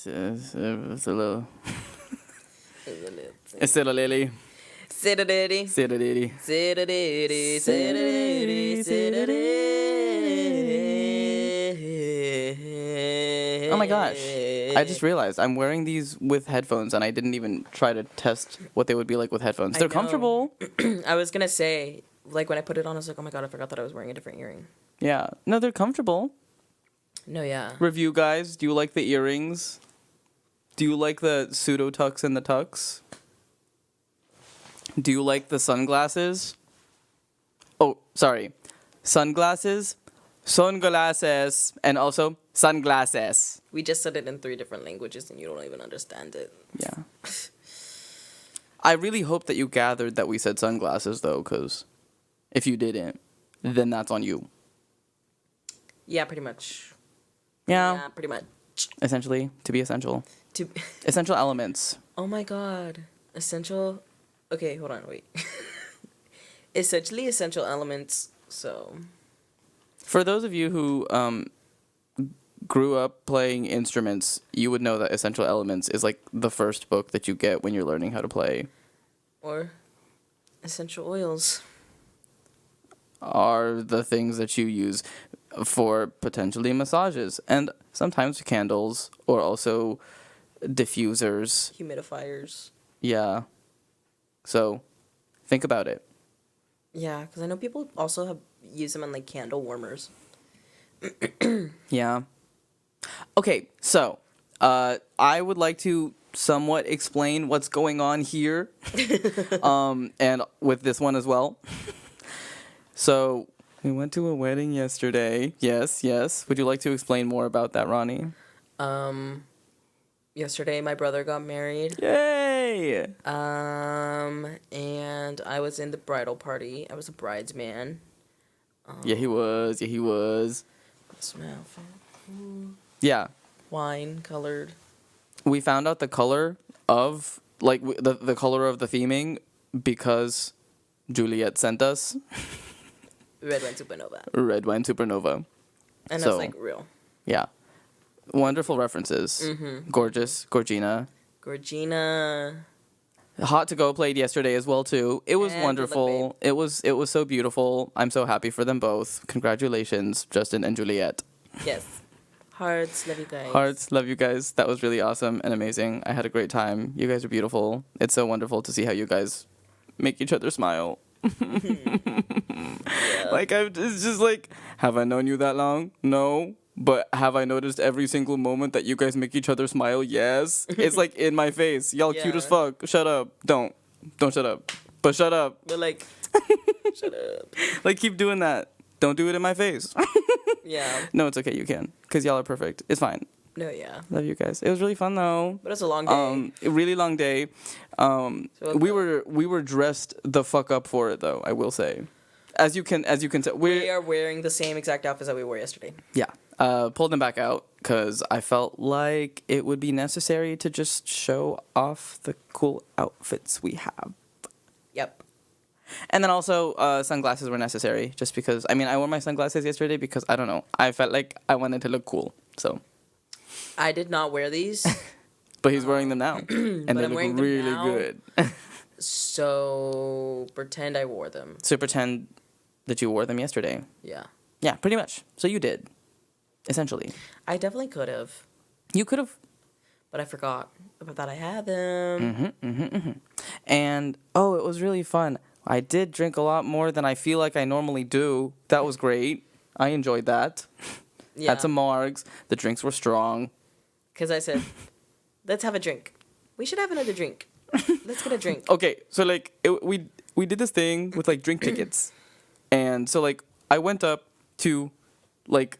It's a little. It's a lily. Sit a ditty. Sit a ditty. Sit a ditty. Sit a ditty. Sit a ditty. Oh my gosh. I just realized I'm wearing these with headphones and I didn't even try to test what they would be like with headphones. They're comfortable. I was gonna say, like, when I put it on, I was like, oh my god, I forgot that I was wearing a different earring. Yeah. No, they're comfortable. No, yeah. Review, guys. Do you like the earrings? Do you like the pseudo tucks and the tucks? Do you like the sunglasses? Oh, sorry. Sunglasses, sunglasses, and also sunglasses. We just said it in 3 different languages and you don't even understand it. Yeah. I really hope that you gathered that we said sunglasses, though, because if you didn't, then that's on you. Yeah, pretty much. Yeah, pretty much. essentially, to be essential. Essential elements. Oh my god. Essential. Okay, hold on, wait. Essentially essential elements, so. For those of you who grew up playing instruments, you would know that Essential Elements is like the first book that you get when you're learning how to play. Or essential oils. Are the things that you use for potentially massages and sometimes candles or also diffusers. Humidifiers. Yeah. So, think about it. Yeah, because I know people also have used them on like candle warmers. Yeah. Okay, so I would like to somewhat explain what's going on here, and with this one as well. So we went to a wedding yesterday. Yes. Would you like to explain more about that, Ronnie? Yesterday my brother got married. Yay! And I was in the bridal party. I was a bridesman. Yeah, he was. Smell. Yeah. Wine colored. We found out the color of, like, the color of the theming because Juliet sent us. Red wine supernova. Red wine supernova. And that's like real. Yeah. Wonderful references. Mm-hmm. Gorgeous. Gorgina. Hot to Go played yesterday as well too. It was wonderful. It was so beautiful. I'm so happy for them both. Congratulations, Justin and Juliet. Yes. Hearts, love you guys. Hearts, love you guys. That was really awesome and amazing. I had a great time. You guys are beautiful. It's so wonderful to see how you guys make each other smile. Yeah. Like, it's just like, have I known you that long? No. But have I noticed every single moment that you guys make each other smile? Yes. It's like in my face. Y'all cute as fuck. Shut up. Don't shut up. But shut up. But like, shut up. Like, keep doing that. Don't do it in my face. Yeah. No, it's okay. You can. Because y'all are perfect. It's fine. No, yeah. Love you guys. It was really fun, though. But it's a long day. A really long day. We were dressed the fuck up for it, though, I will say. As you can tell. We are wearing the same exact outfits that we wore yesterday. Yeah. Pulled them back out because I felt like it would be necessary to just show off the cool outfits we have. Yep. And then also, sunglasses were necessary just because, I wore my sunglasses yesterday because, I don't know, I felt like I wanted to look cool, so. I did not wear these. But he's wearing them now, and they look really good. So, pretend I wore them. So pretend that you wore them yesterday. Yeah. Yeah, pretty much. So you did, essentially. I definitely could have. You could have. But I forgot that I had them. And, it was really fun. I did drink a lot more than I feel like I normally do. That was great. I enjoyed that. Yeah. Had some margs. The drinks were strong. Because I said, let's have a drink. We should have another drink. Let's get a drink. Okay, so, like, we did this thing with, like, drink tickets. And so, like, I went up to, like,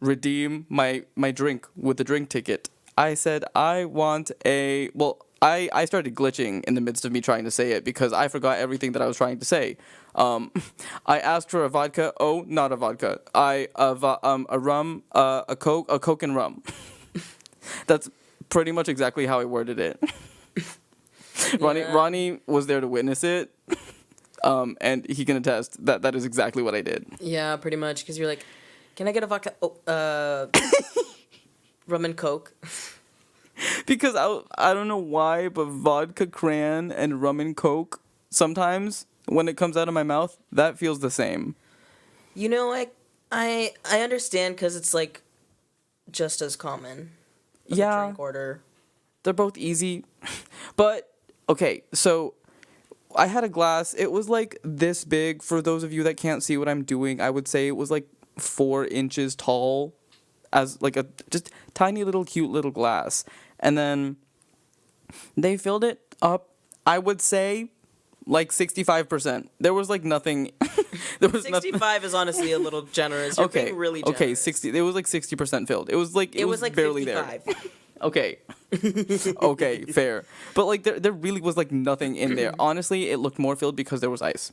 redeem my drink with the drink ticket. I said, I want a... Well, I started glitching in the midst of me trying to say it because I forgot everything that I was trying to say. I asked for a vodka. Oh, not a vodka. A rum, a Coke and rum. That's pretty much exactly how I worded it. Yeah. Ronnie was there to witness it. And he can attest that that is exactly what I did. Yeah, pretty much. Because you're like, can I get a vodka? Oh, rum and Coke. Because I don't know why, but vodka cran and rum and coke, sometimes when it comes out of my mouth, that feels the same. You know, I understand because it's like just as common. Of a drink order. They're both easy. But, okay, so I had a glass. It was like this big. For those of you that can't see what I'm doing, I would say it was like 4 inches tall, as like a just tiny little cute little glass. And then they filled it up, I would say, like 65%. There was like nothing. There was 65 is honestly a little generous. You're being really generous. Okay, 60. It was like 60% filled. It was like barely 55. There. Okay. Okay, fair. But like there really was like nothing in there. Honestly, it looked more filled because there was ice.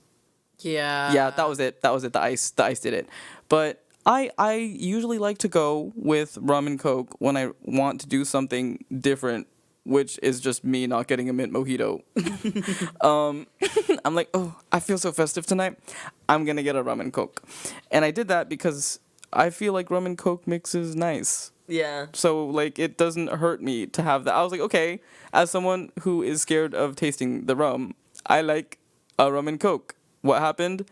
Yeah. Yeah, that was it. The ice did it. But I usually like to go with rum and coke when I want to do something different, which is just me not getting a mint mojito. I'm like, oh, I feel so festive tonight. I'm gonna get a rum and coke. And I did that because I feel like rum and coke mix is nice. Yeah. So, like, it doesn't hurt me to have that. I was like, okay, as someone who is scared of tasting the rum, I like a rum and coke. What happened?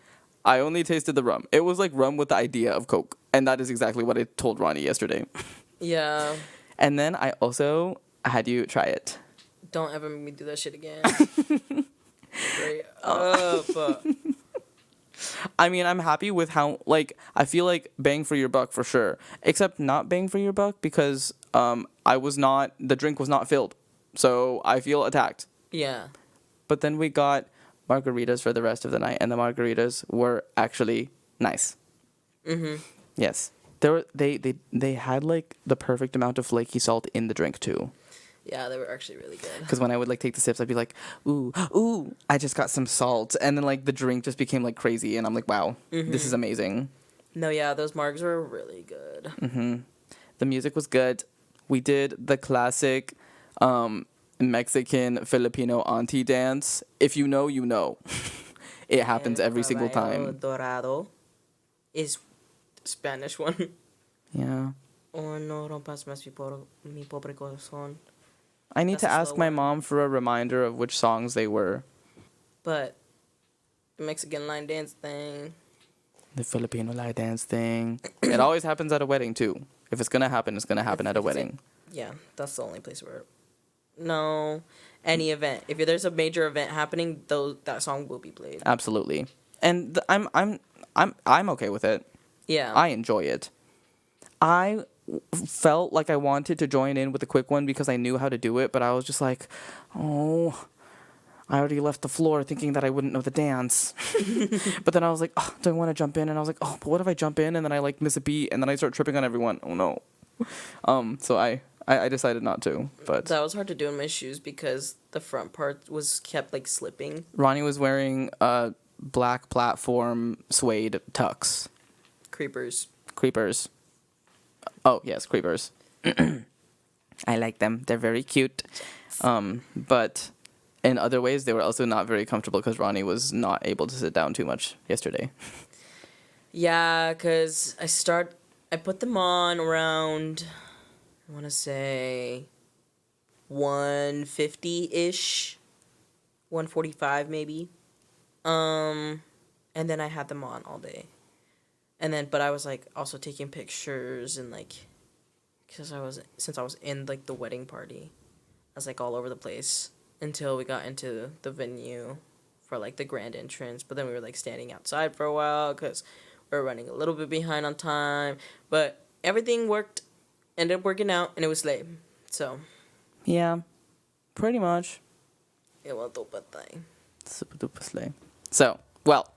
I only tasted the rum. It was like rum with the idea of coke. And that is exactly what I told Ronnie yesterday. Yeah. And then I also had you try it. Don't ever make me do that shit again. Straight up. I mean, I'm happy with how, like, I feel like bang for your buck for sure. Except not bang for your buck because the drink was not filled. So I feel attacked. Yeah. But then we got margaritas for the rest of the night, and the margaritas were actually nice. Mm-hmm. Yes. They had, like, the perfect amount of flaky salt in the drink, too. Yeah, they were actually really good. Because when I would, like, take the sips, I'd be like, ooh, I just got some salt. And then, like, the drink just became, like, crazy. And I'm like, wow, This is amazing. No, yeah, those margs were really good. Mm-hmm. The music was good. We did the classic Mexican Filipino auntie dance. If you know, you know. It happens every single time. Dorado is the Spanish one. Yeah. Oh, no rompas más mi pobre corazón. I need to ask my mom for a reminder of which songs they were. But the Mexican line dance thing. The Filipino line dance thing. It always happens at a wedding, too. If it's going to happen, it's going to happen at a wedding. Yeah, that's the only place where... No, any event. If there's a major event happening, that song will be played. Absolutely. And I'm okay with it. Yeah. I enjoy it. I felt like I wanted to join in with a quick one because I knew how to do it, but I was just like, oh, I already left the floor thinking that I wouldn't know the dance. But then I was like, oh, do I want to jump in? And I was like, oh, but what if I jump in and then I like miss a beat and then I start tripping on everyone? Oh no. So I decided not to. But that was hard to do in my shoes because the front part was kept like slipping. Ronnie was wearing black platform suede tux. Creepers. Oh, yes, creepers. I like them. They're very cute. But in other ways, they were also not very comfortable because Ronnie was not able to sit down too much yesterday. Yeah, because I put them on around, I want to say, 150-ish, 145 maybe. And then I had them on all day. But I was like also taking pictures and like, since I was in like the wedding party, I was like all over the place until we got into the venue for like the grand entrance. But then we were like standing outside for a while because we were running a little bit behind on time. But everything ended up working out, and it was late. So yeah, pretty much. It was super thing. Super duper slay. So, well,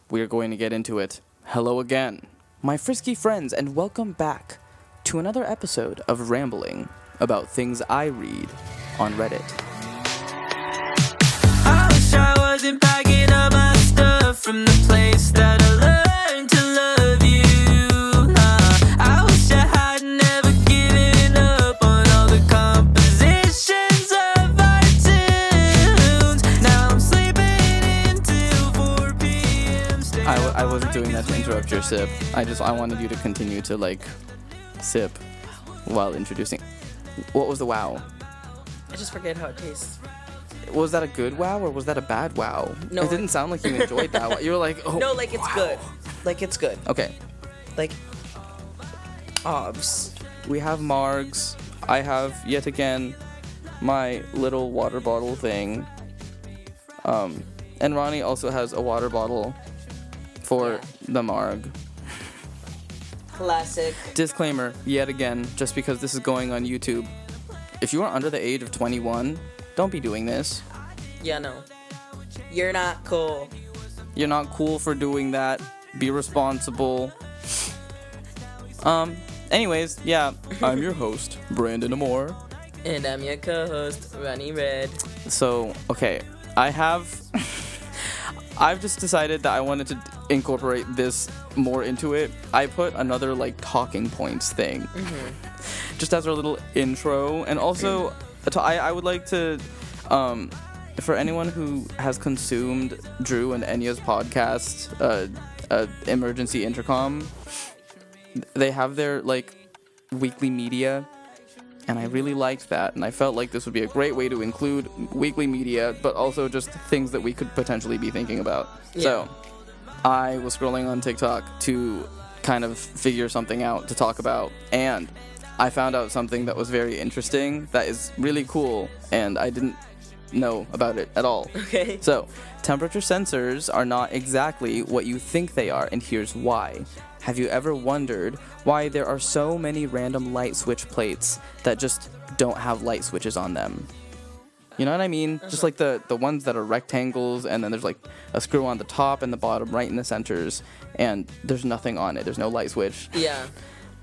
we're going to get into it. Hello again, my frisky friends, and welcome back to another episode of Rambling about things I read on Reddit. I wish I wasn't packing up my stuff from the place that I learned to love you. I wish I had never given up on all the compositions of our tunes. Now I'm sleeping until 4 p.m. I wasn't doing that to interrupt your sip. I wanted you to continue to like sip while introducing. What was the wow? I just forget how it tastes. Was that a good wow or was that a bad wow? No, It didn't sound like you enjoyed that wow. You were like, oh. No, like it's wow. good. Like it's good. Okay. Like, obvs. We have margs. I have, yet again, my little water bottle thing. And Ronnie also has a water bottle for the marg. Classic. Disclaimer, yet again, just because this is going on YouTube. If you are under the age of 21, don't be doing this. Yeah, no. You're not cool. You're not cool for doing that. Be responsible. Anyways, yeah, I'm your host, Brandon Amore. And I'm your co-host, Ronnie Red. So, okay, I've just decided that I wanted to incorporate this more into it. I put another, like, talking points thing. Just as our little intro. And also, I would like to, for anyone who has consumed Drew and Enya's podcast, Emergency Intercom, they have their, like, weekly media. And I really liked that, and I felt like this would be a great way to include weekly media, but also just things that we could potentially be thinking about. Yeah. So, I was scrolling on TikTok to kind of figure something out to talk about, and I found out something that was very interesting, that is really cool, and I didn't know about it at all. Okay. So, temperature sensors are not exactly what you think they are, and here's why. Have you ever wondered why there are so many random light switch plates that just don't have light switches on them? You know what I mean? Just like the ones that are rectangles, and then there's like a screw on the top and the bottom right in the centers, and there's nothing on it. There's no light switch. Yeah.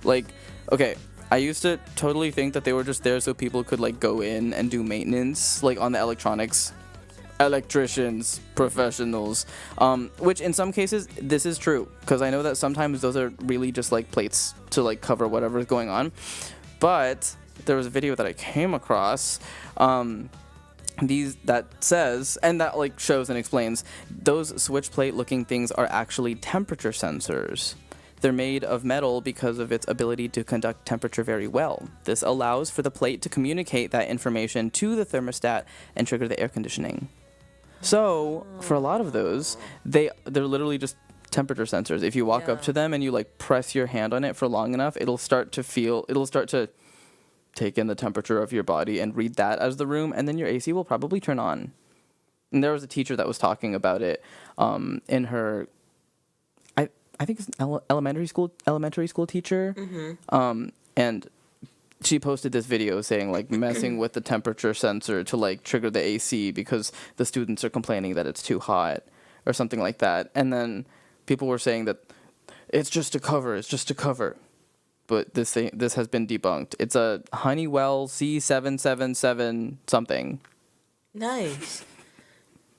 Like, okay, I used to totally think that they were just there so people could like go in and do maintenance, like on the electronics. Electricians, professionals, which in some cases this is true, because I know that sometimes those are really just like plates to like cover whatever is going on. But there was a video that I came across that says, and that like shows and explains, those switch plate looking things are actually temperature sensors. They're made of metal because of its ability to conduct temperature very well. This allows for the plate to communicate that information to the thermostat and trigger the air conditioning. So, for a lot of those, they're literally just temperature sensors. If you walk up to them and you like press your hand on it for long enough, it'll start to take in the temperature of your body and read that as the room, and then your AC will probably turn on. And there was a teacher that was talking about it in her, I think it's an elementary school teacher, and she posted this video saying like messing with the temperature sensor to like trigger the AC because the students are complaining that it's too hot or something like that. And then people were saying that it's just a cover. But this has been debunked. It's a Honeywell C777 something. Nice.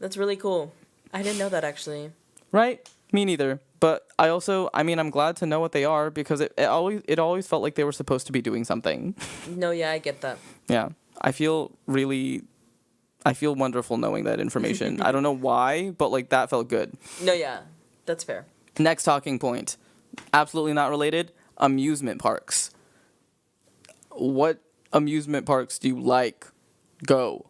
That's really cool. I didn't know that actually. Right? Me neither. But I'm glad to know what they are, because it always felt like they were supposed to be doing something. No, yeah, I get that. Yeah. I feel wonderful knowing that information. I don't know why, but like that felt good. No, yeah, that's fair. Next talking point. Absolutely not related. Amusement parks. What amusement parks do you like? Go.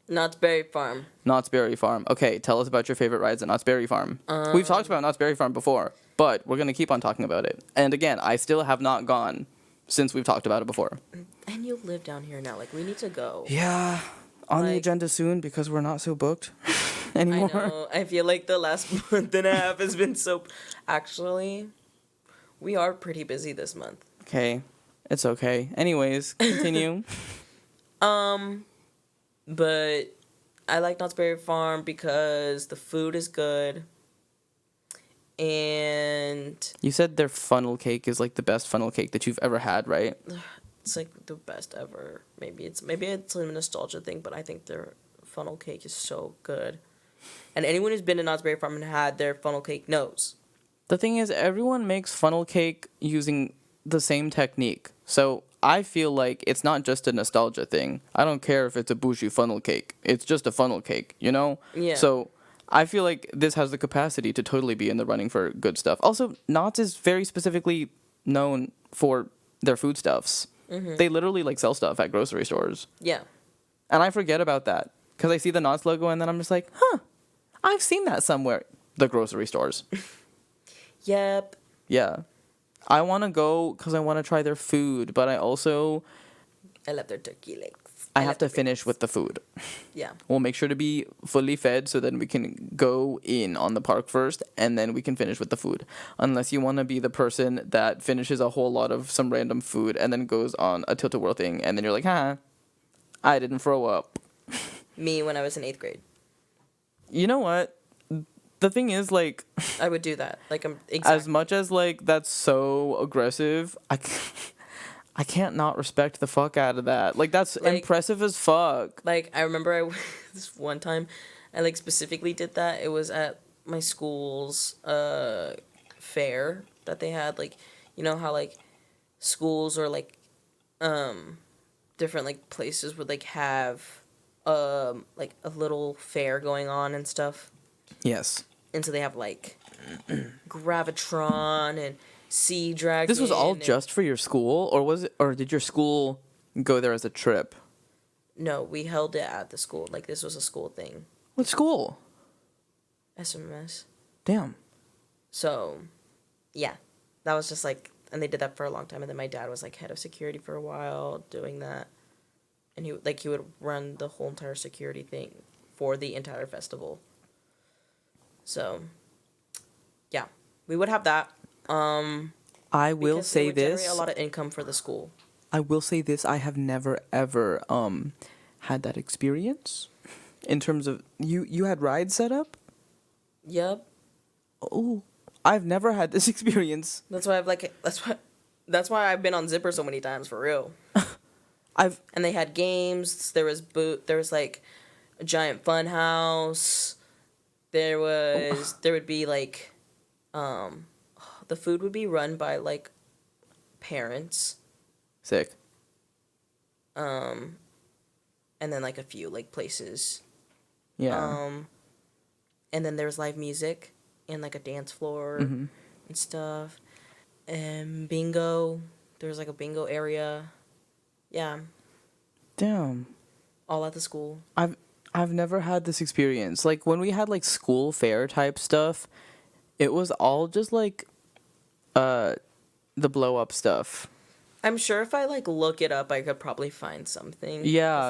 Knott's Berry Farm. Knott's Berry Farm. Okay, tell us about your favorite rides at Knott's Berry Farm. We've talked about Knott's Berry Farm before, but we're going to keep on talking about it. And again, I still have not gone since we've talked about it before. And you live down here now. Like, we need to go. Yeah, on the agenda soon, because we're not so booked anymore. I know. I feel like the last month and a half has been so... Actually, we are pretty busy this month. Okay, it's okay. Anyways, continue. But I like Knott's Berry Farm because the food is good. And you said their funnel cake is like the best funnel cake that you've ever had, right? It's like the best ever. Maybe it's a nostalgia thing, but I think their funnel cake is so good. And anyone who's been to Knott's Berry Farm and had their funnel cake knows. The thing is, everyone makes funnel cake using the same technique. So I feel like it's not just a nostalgia thing. I don't care if it's a bougie funnel cake. It's just a funnel cake, you know? Yeah. So I feel like this has the capacity to totally be in the running for good stuff. Also, Knott's is very specifically known for their foodstuffs. They literally like sell stuff at grocery stores. Yeah. And I forget about that because I see the Knott's logo and then I'm just like, huh, I've seen that somewhere. The grocery stores. Yep. Yeah. I want to go because I want to try their food, but I also... I love their turkey legs. I have love to their finish ribs. with the food. Yeah. We'll make sure to be fully fed so then we can go in on the park first and then we can finish with the food. Unless you want to be the person that finishes a whole lot of some random food and then goes on a tilt-a-whirl thing and then you're like, I didn't throw up. Me when I was in 8th grade. You know what? The thing is, like... I would do that. Like, As much as, like, that's so aggressive, I can't not respect the fuck out of that. Like, that's Like- impressive as fuck. Like, I remember this one time, I, like, specifically did that. It was at my school's fair that they had. Like, you know how, like, schools or, like, different, like, places would, like, have, like, a little fair going on and stuff. Yes. And so they have, like, Gravitron and Sea Dragon. This was all and- just for your school, or did your school go there as a trip? No, we held it at the school. Like, this was a school thing. What school? SMS. Damn. So, yeah. That was just, like... And they did that for a long time. And then my dad was, like, head of security for a while doing that. And he would run the whole entire security thing for the entire festival. So, yeah. We would have that. I will because it say would generate this. a lot of income for the school. I will say this. I have never ever had that experience. In terms of you had rides set up. Yep. Oh, I've never had this experience. That's why that's why I've been on Zipper so many times, for real. And they had games. There was like a giant fun house. There would be like the food would be run by like parents. Sick. And then like a few like places. Yeah. And then there was live music and like a dance floor and stuff. And bingo. There was like a bingo area. Yeah. Damn. All at the school. I've never had this experience. Like when we had like school fair type stuff, it was all just like the blow up stuff. I'm sure if I like look it up, I could probably find something. Yeah.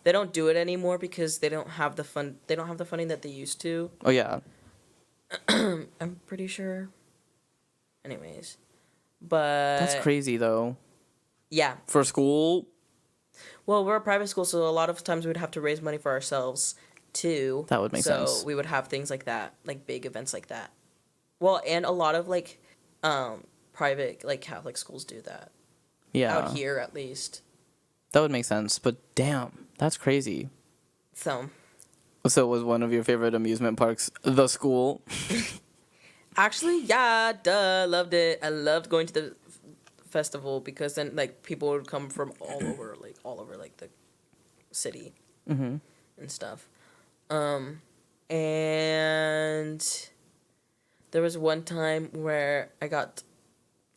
They don't do it anymore because they don't have the funding that they used to. Oh yeah. I'm pretty sure. Anyways, but That's crazy though. Yeah. For school. Well, we're a private school, so a lot of times we would have to raise money for ourselves too. That would make sense. So we would have things like that, like big events like that. Well, and a lot of like private like Catholic schools do that. Yeah. Out here at least. That would make sense, but damn, that's crazy. So was one of your favorite amusement parks the school? actually, yeah, duh, loved it. I loved going to the festival because then like people would come from all over like the city and stuff. And there was one time where I got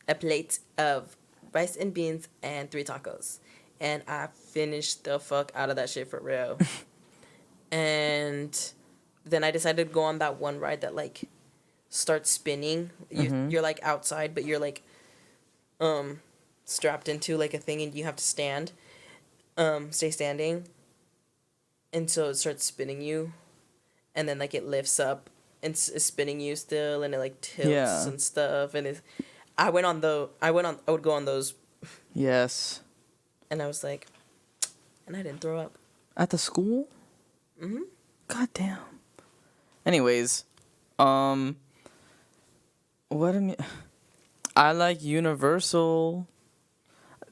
a plate of rice and beans and 3 tacos, and I finished the fuck out of that shit for real. And then I decided to go on that one ride that like starts spinning. You're like outside, but you're like strapped into like a thing, and you have to stay standing, and so it starts spinning you, and then like it lifts up and is spinning you still, and it like tilts and stuff, and I would go on those. Yes. And I was like, and I didn't throw up. At the school? Mm-hmm. God damn. Anyways, I like Universal.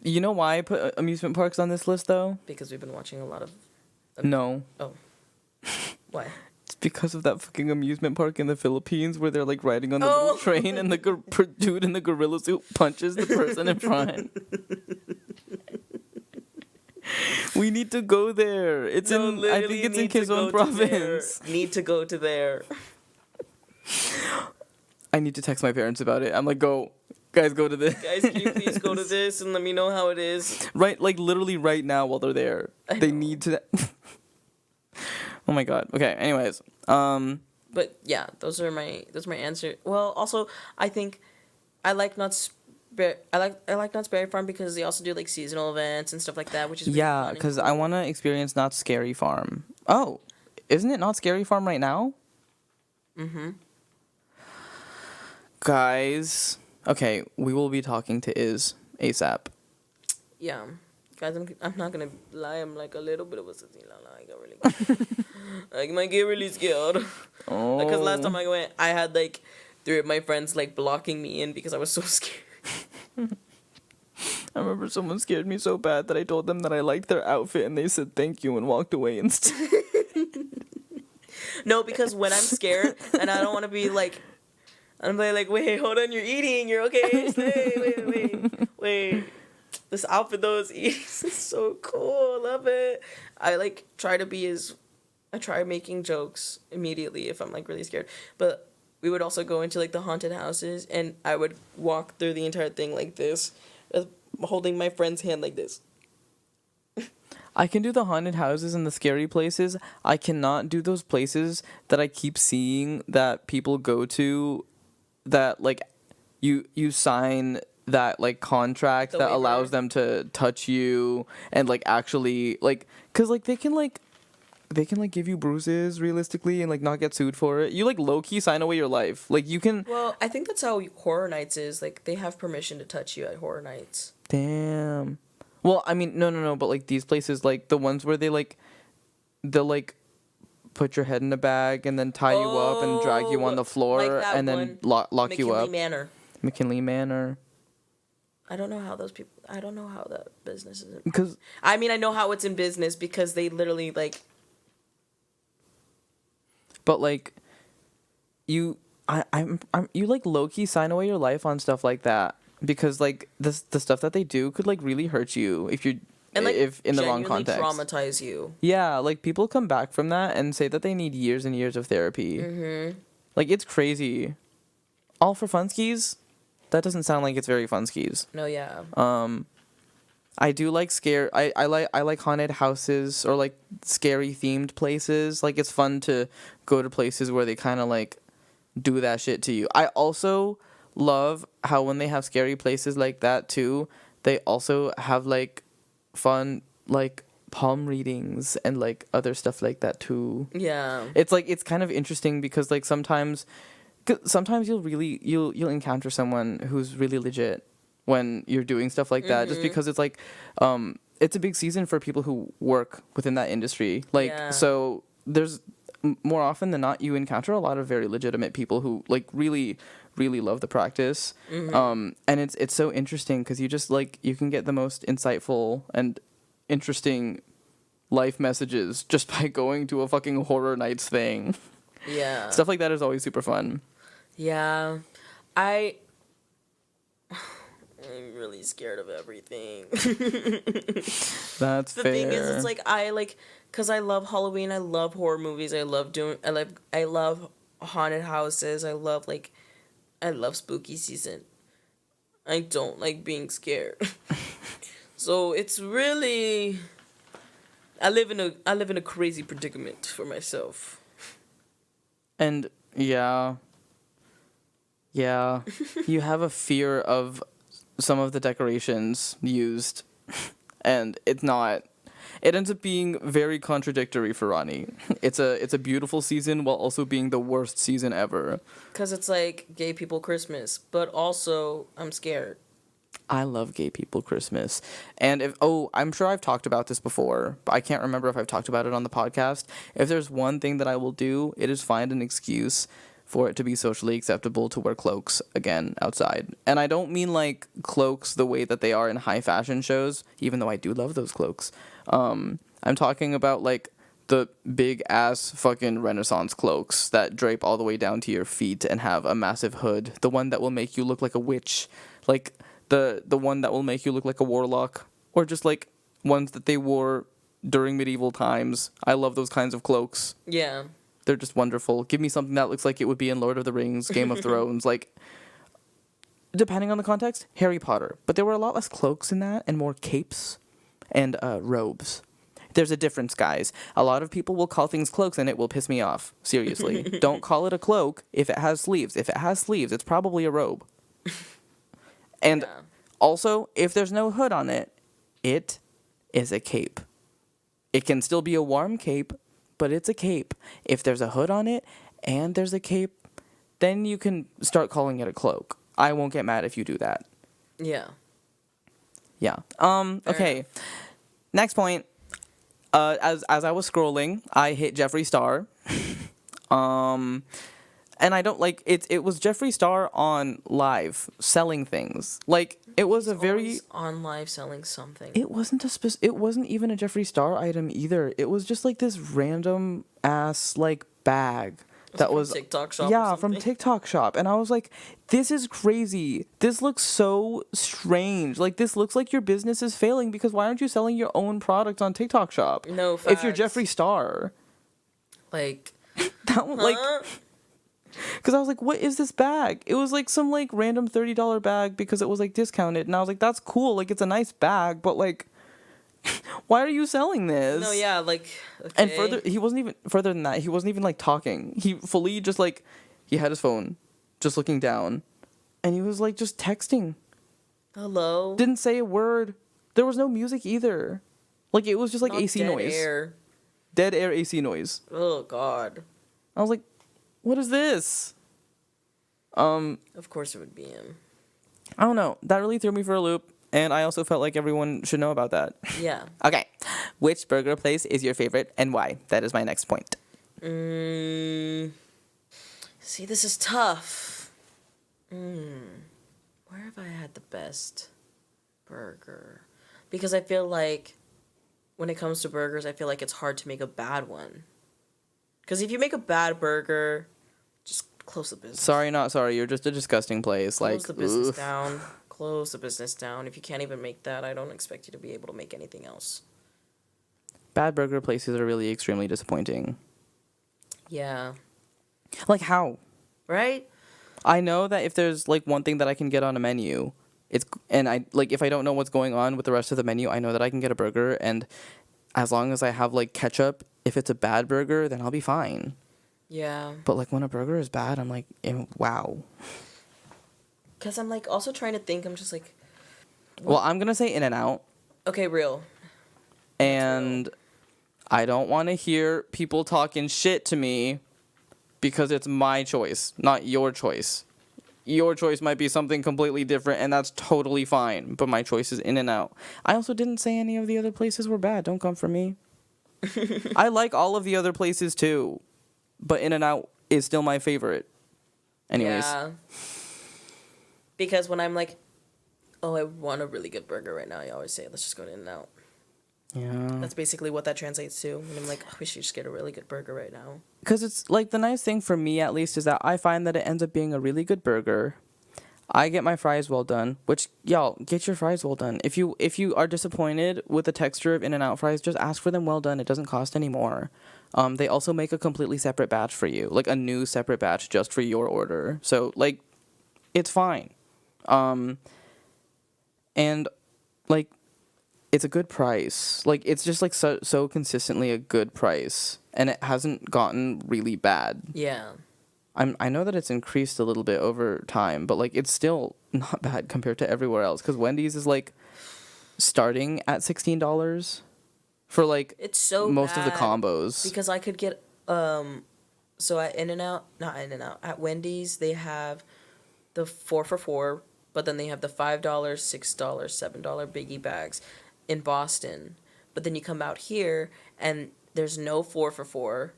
You know why I put amusement parks on this list, though? Because we've been watching a lot of... No. Oh. Why? It's because of that fucking amusement park in the Philippines where they're, like, riding on the little train and the dude in the gorilla suit punches the person in front. We need to go there. I think it's in Quezon Province. Need to go to there. I need to text my parents about it. I'm like, go, Guys, go to this. Guys, can you please go to this and let me know how it is? Right, like literally right now while they're there. They know. need to. Oh my god. Okay. Anyways, But yeah, those are my answer. Well, also I think I like Nuts. I like Nuts Berry Farm because they also do like seasonal events and stuff like that, which is really yeah, fun and because cool. I want to experience Not Scary Farm. Oh, isn't it Not Scary Farm right now? Mm-hmm. Guys, okay, we will be talking to Iz ASAP. Yeah, guys, I'm not gonna lie. I'm like a little bit of a sissy. I got really, I might get really scared. Oh. Because last time I went, I had like 3 of my friends like blocking me in because I was so scared. I remember someone scared me so bad that I told them that I liked their outfit and they said thank you and walked away instead. No, because when I'm scared and I don't want to be like, I'm like, wait, hold on, you're eating, you're okay, stay, wait. This outfit though is so cool, I love it. I like I try making jokes immediately if I'm like really scared, but we would also go into like the haunted houses and I would walk through the entire thing like this, holding my friend's hand like this. I can do the haunted houses and the scary places. I cannot do those places that I keep seeing that people go to that like you sign that like contract The that waiver. allows them to touch you and like actually like cuz like they can give you bruises realistically and like not get sued for it. You like low key sign away your life. Like you can Well, I think that's how Horror Nights is. Like they have permission to touch you at Horror Nights. damn. Well, I mean no, but like these places like the ones where they'll like put your head in a bag and then tie you up and drag you on the floor like that and then one, lock you up. Manor. McKinley Manor. I don't know how I don't know how that business is. Because I mean, I know how it's in business because they literally like. but like you you like low key sign away your life on stuff like that because like the stuff that they do could like really hurt you if you're And like if in the wrong genuinely context. traumatize you. Yeah, like people come back from that and say that they need years and years of therapy. Mm-hmm. Like it's crazy. All for funskies? That doesn't sound like it's very funskies. No, yeah. I do like I like haunted houses or like scary themed places. Like it's fun to go to places where they kind of like do that shit to you. I also love how when they have scary places like that too, they also have like fun like palm readings and like other stuff like that too. Yeah. It's like it's kind of interesting because like sometimes you'll encounter someone who's really legit when you're doing stuff like that just because it's like it's a big season for people who work within that industry. Like Yeah. so there's more often than not you encounter a lot of very legitimate people who like really love the practice. And it's so interesting because you just like you can get the most insightful and interesting life messages just by going to a fucking Horror Nights thing. Yeah. Stuff like that is always super fun. Yeah. I'm really scared of everything. That's The fair. thing is, it's like because I love Halloween, I love horror movies, I love haunted houses, I love spooky season. I don't like being scared. So it's really, I live in a crazy predicament for myself. And yeah, you have a fear of some of the decorations used, and it ends up being very contradictory for Ronnie. It's a beautiful season while also being the worst season ever. Because it's like gay people Christmas, but also I'm scared. I love gay people Christmas. And I'm sure I've talked about this before, but I can't remember if I've talked about it on the podcast. If there's one thing that I will do, it is find an excuse for it to be socially acceptable to wear cloaks again outside. And I don't mean like cloaks the way that they are in high fashion shows, even though I do love those cloaks. I'm talking about like the big ass fucking Renaissance cloaks that drape all the way down to your feet and have a massive hood. The one that will make you look like a witch. Like the one that will make you look like a warlock. Or just like ones that they wore during medieval times. I love those kinds of cloaks. Yeah. They're just wonderful. Give me something that looks like it would be in Lord of the Rings, Game of Thrones. Like, depending on the context, Harry Potter. But there were a lot less cloaks in that and more capes and robes. There's a difference, guys. A lot of people will call things cloaks and it will piss me off. Seriously. Don't call it a cloak if it has sleeves. If it has sleeves, it's probably a robe. And Yeah. also, if there's no hood on it, it is a cape. It can still be a warm cape, but it's a cape. If there's a hood on it and there's a cape, then you can start calling it a cloak. I won't get mad if you do that. Yeah. Yeah. Fair Okay. enough. Next point. As I was scrolling, I hit Jeffree Star. And I don't like it. It was Jeffree Star on live selling things. Like it was a very. Always on live selling something. It wasn't it wasn't even a Jeffree Star item either. It was just like this random ass like bag that from was TikTok shop or Yeah, from something? TikTok shop. And I was like, this is crazy. This looks so strange. Like this looks like your business is failing because why aren't you selling your own product on TikTok shop? No If you're facts. Jeffree Star. Like, That one, like huh? because I was like, what is this bag? It was like some like random $30 bag because it was like discounted. And I was like, that's cool. Like it's a nice bag, but like why are you selling this? No, yeah, like, okay. And he wasn't even further than that. He wasn't even like talking. He fully just like he had his phone just looking down and he was like just texting. Hello? Didn't say a word. There was no music either. Like it was just like Not AC dead noise. air. Dead air AC noise. Oh, God. I was like, what is this? Of course it would be him. I don't know. That really threw me for a loop. And I also felt like everyone should know about that. Yeah. Okay. Which burger place is your favorite and why? That is my next point. See, this is tough. Where have I had the best burger? Because I feel like when it comes to burgers, I feel like it's hard to make a bad one. Because if you make a bad burger, just close the business. Sorry, not sorry. You're just a disgusting place. Close Like, the business oof. down. Close the business down. If you can't even make that, I don't expect you to be able to make anything else. Bad burger places are really extremely disappointing. Yeah. Like, how? Right? I know that if there's, like, one thing that I can get on a menu, and I, like, if I don't know what's going on with the rest of the menu, I know that I can get a burger, and as long as I have, like, ketchup, if it's a bad burger, then I'll be fine. Yeah. But, like, when a burger is bad, I'm like, wow. Because I'm, like, also trying to think. I'm just like, Well, I'm going to say In-N-Out. okay, real. And I don't want to hear people talking shit to me because it's my choice, not your choice. Your choice might be something completely different, and that's totally fine. But my choice is In-N-Out. I also didn't say any of the other places were bad. Don't come for me. I like all of the other places too, but In-N-Out is still my favorite. Anyways, Yeah. Because when I'm like, oh, I want a really good burger right now, I always say, let's just go to In-N-Out. yeah. That's basically what that translates to. When I'm like, oh, we should just get a really good burger right now. Because it's like the nice thing for me at least is that I find that it ends up being a really good burger. I get my fries well done, which y'all get your fries well done. If you are disappointed with the texture of In-N-Out fries, just ask for them well done. It doesn't cost any more. They also make a completely separate batch for you, like a new separate batch just for your order. So like, it's fine. And like, it's a good price. Like it's just like so consistently a good price, and it hasn't gotten really bad. Yeah. I know that it's increased a little bit over time, but like it's still not bad compared to everywhere else. Because Wendy's is like starting at $16 for like It's so most of the bad combos. Because I could get, so at In-N-Out, not In-N-Out, at Wendy's, they have the 4 for $4, but then they have the $5, $6, $7 biggie bags in Boston. But then you come out here and there's no 4 for $4,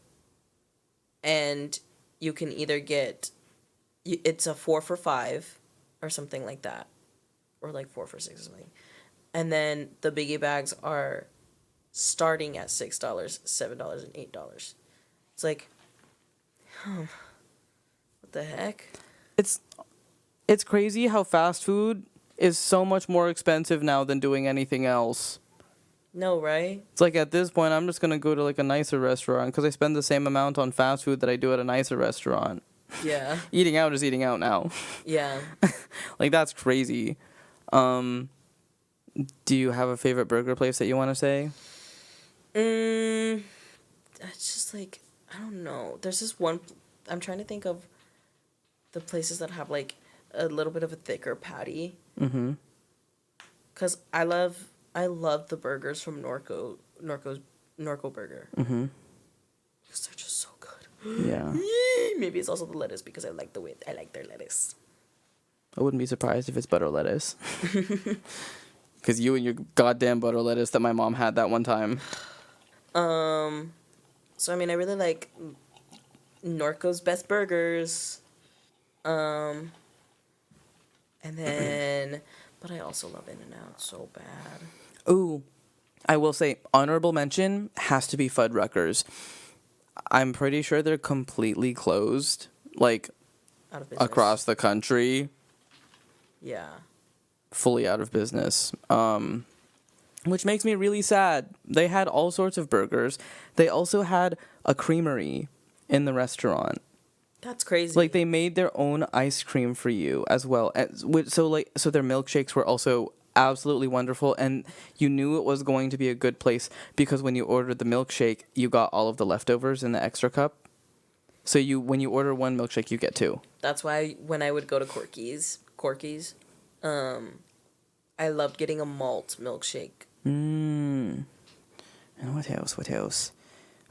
and you can either get, it's a 4 for $5 or something like that, or like 4 for $6 or something. And then the biggie bags are starting at $6, $7, and $8. It's like, what the heck? It's crazy how fast food is so much more expensive now than doing anything else. No, right? It's like at this point, I'm just going to go to like a nicer restaurant because I spend the same amount on fast food that I do at a nicer restaurant. Yeah. Eating out is eating out now. Yeah. Like, that's crazy. Do you have a favorite burger place that you want to say? It's just like, I don't know. There's this one, I'm trying to think of the places that have like a little bit of a thicker patty. Mm-hmm. Cause I love the burgers from Norco Burger. Mm-hmm. Cause they're just so good. Yeah. Maybe it's also the lettuce because I like their lettuce. I wouldn't be surprised if it's butter lettuce. Because you and your goddamn butter lettuce that my mom had that one time. So I mean, I really like Norco's Best Burgers. And then, but I also love In-N-Out so bad. Ooh, I will say honorable mention has to be Fuddruckers. I'm pretty sure they're completely closed, like Out of business. across the country, Yeah. fully out of business. Which makes me really sad. They had all sorts of burgers. They also had a creamery in the restaurant. That's crazy. Like, they made their own ice cream for you as well. So their milkshakes were also absolutely wonderful, and you knew it was going to be a good place because when you ordered the milkshake, you got all of the leftovers in the extra cup. So when you order one milkshake, you get two. That's why when I would go to Corky's, I loved getting a malt milkshake. And what else?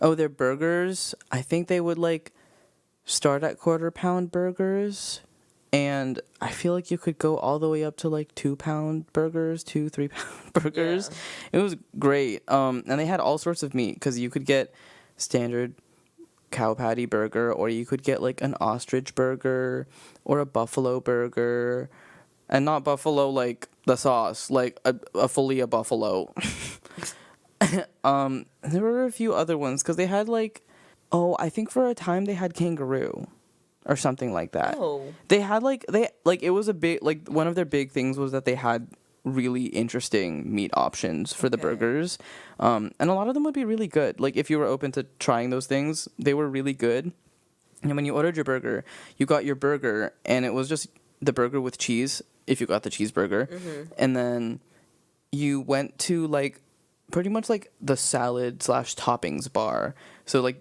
Oh, their burgers. I think they would like start at quarter-pound burgers, and I feel like you could go all the way up to like 2-pound burgers, 3-pound burgers. Yeah. It was great. And they had all sorts of meat because you could get standard cow patty burger, or you could get like an ostrich burger or a buffalo burger, and not buffalo like the sauce, like a buffalo. There were a few other ones because they had like, I think for a time they had kangaroo or something like that. Oh. They had it was a big, like, one of their big things was that they had really interesting meat options for the burgers. And a lot of them would be really good. Like, if you were open to trying those things, they were really good. And when you ordered your burger, you got your burger and it was just the burger with cheese, if you got the cheeseburger. Mm-hmm. And then you went to like pretty much like the salad / toppings bar. So like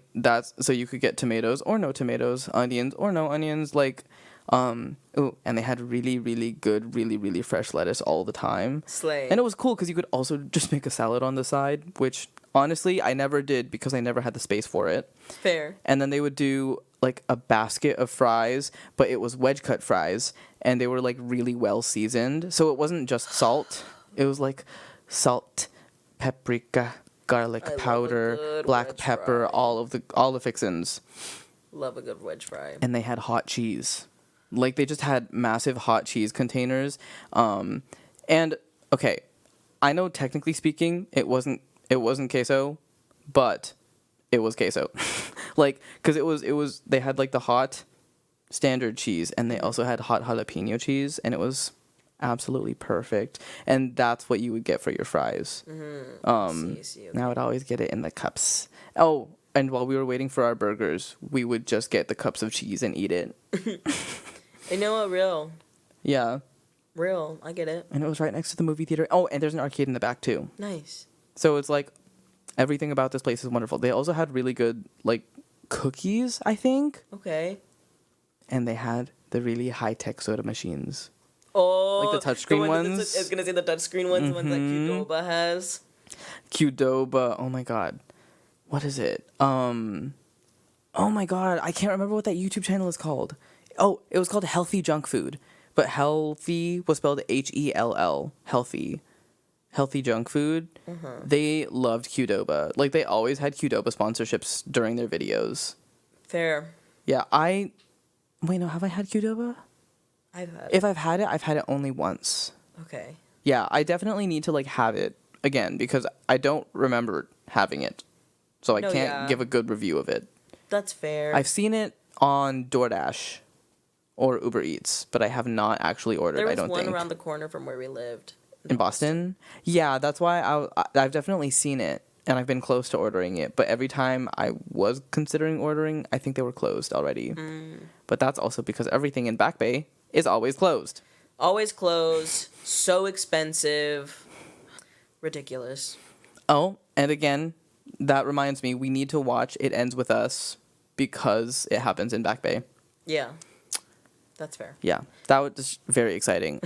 so you could get tomatoes or no tomatoes, onions or no onions, like and they had really, really good, really, really fresh lettuce all the time. Slay. And it was cool because you could also just make a salad on the side, which honestly I never did because I never had the space for it. Fair. And then they would do like a basket of fries, but it was wedge cut fries, and they were like really well seasoned. So it wasn't just salt. It was like salt, paprika, garlic powder, black pepper, fry. all the fixins. Love a good wedge fry. And they had hot cheese. Like, they just had massive hot cheese containers. And okay, I know technically speaking it wasn't queso, but it was queso. Like, cuz it was they had like the hot standard cheese, and they also had hot jalapeno cheese, and it was absolutely perfect. And that's what you would get for your fries. See, Now I would always get it in the cups. Oh, and while we were waiting for our burgers, we would just get the cups of cheese and eat it. You know what? Real. Yeah. Real. I get it. And it was right next to the movie theater. Oh, and there's an arcade in the back too. Nice. So it's like everything about this place is wonderful. They also had really good like cookies, I think. Okay. And they had the really high-tech soda machines. Oh, like the touchscreen ones. I was gonna say the touchscreen ones, the ones that Qdoba has. Qdoba. Oh my god. What is it? Oh my god. I can't remember what that YouTube channel is called. Oh, it was called Healthy Junk Food. But healthy was spelled Hell. Healthy. Healthy Junk Food. They loved Qdoba. Like, they always had Qdoba sponsorships during their videos. Fair. Yeah, Wait, no, have I had Qdoba? I've had. If I've had it only once. Okay. Yeah, I definitely need to like have it again because I don't remember having it. So I can't give a good review of it. That's fair. I've seen it on DoorDash or Uber Eats, but I have not actually ordered, there was I don't think. one around the corner from where we lived. In Boston? Yeah, that's why I've definitely seen it. and I've been close to ordering it. But every time I was considering ordering, I think they were closed already. But that's also because everything in Back Bay is always closed. Always closed. So expensive. Ridiculous. Oh, and again, that reminds me, we need to watch It Ends With Us because it happens in Back Bay. Yeah. That's fair. Yeah, that was just very exciting.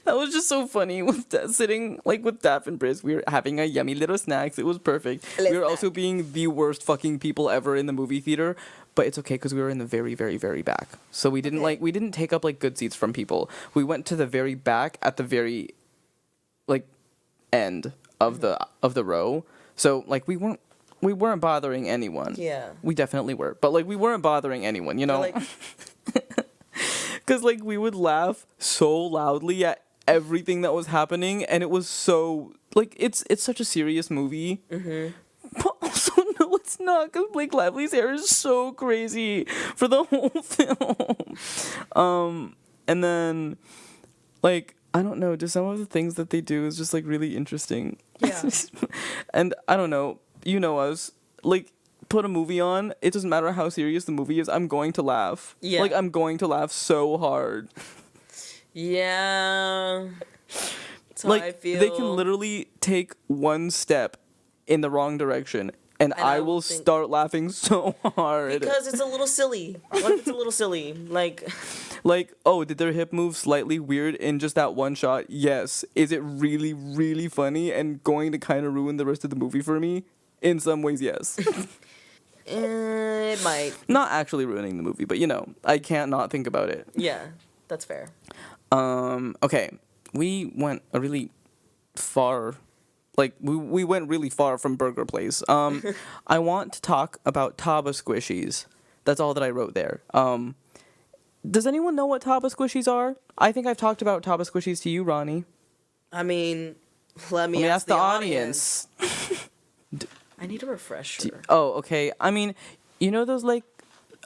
That was just so funny with sitting like with Daph and Briz. We were having a yummy little snacks. It was perfect. We were also being the worst fucking people ever in the movie theater, but it's okay because we were in the very, very, very back. So we didn't take up like good seats from people. We went to the very back at the very like end of the row. So like we weren't bothering anyone. Yeah. We definitely were, but like we weren't bothering anyone. You know. Like, Because, like, we would laugh so loudly at everything that was happening, and it was so, like, it's such a serious movie. But also, no, it's not, because Blake Lively's hair is so crazy for the whole film. And then, like, I don't know, just some of the things that they do is just, like, really interesting. Yeah. And, I don't know, you know us, like, put a movie on, it doesn't matter how serious the movie is, I'm going to laugh. Yeah. Like, I'm going to laugh so hard. yeah. That's how Like, I feel. they can literally take one step in the wrong direction, and I will start laughing so hard. Because it's a little silly. What if it's a little silly? Like, oh, did their hip move slightly weird in just that one shot? Yes. Is it really, really funny and going to kind of ruin the rest of the movie for me? In some ways, yes. it might. Not actually ruining the movie, but you know, I can't not think about it. Yeah, that's fair. Okay. We went a really far, like, we went really far from Burger Place. I want to talk about taba squishies. That's all that I wrote there. Does anyone know what taba squishies are? I think I've talked about taba squishies to you, Ronnie. I mean, let me ask the audience. I need a refresher. Oh, okay. I mean, you know those, like,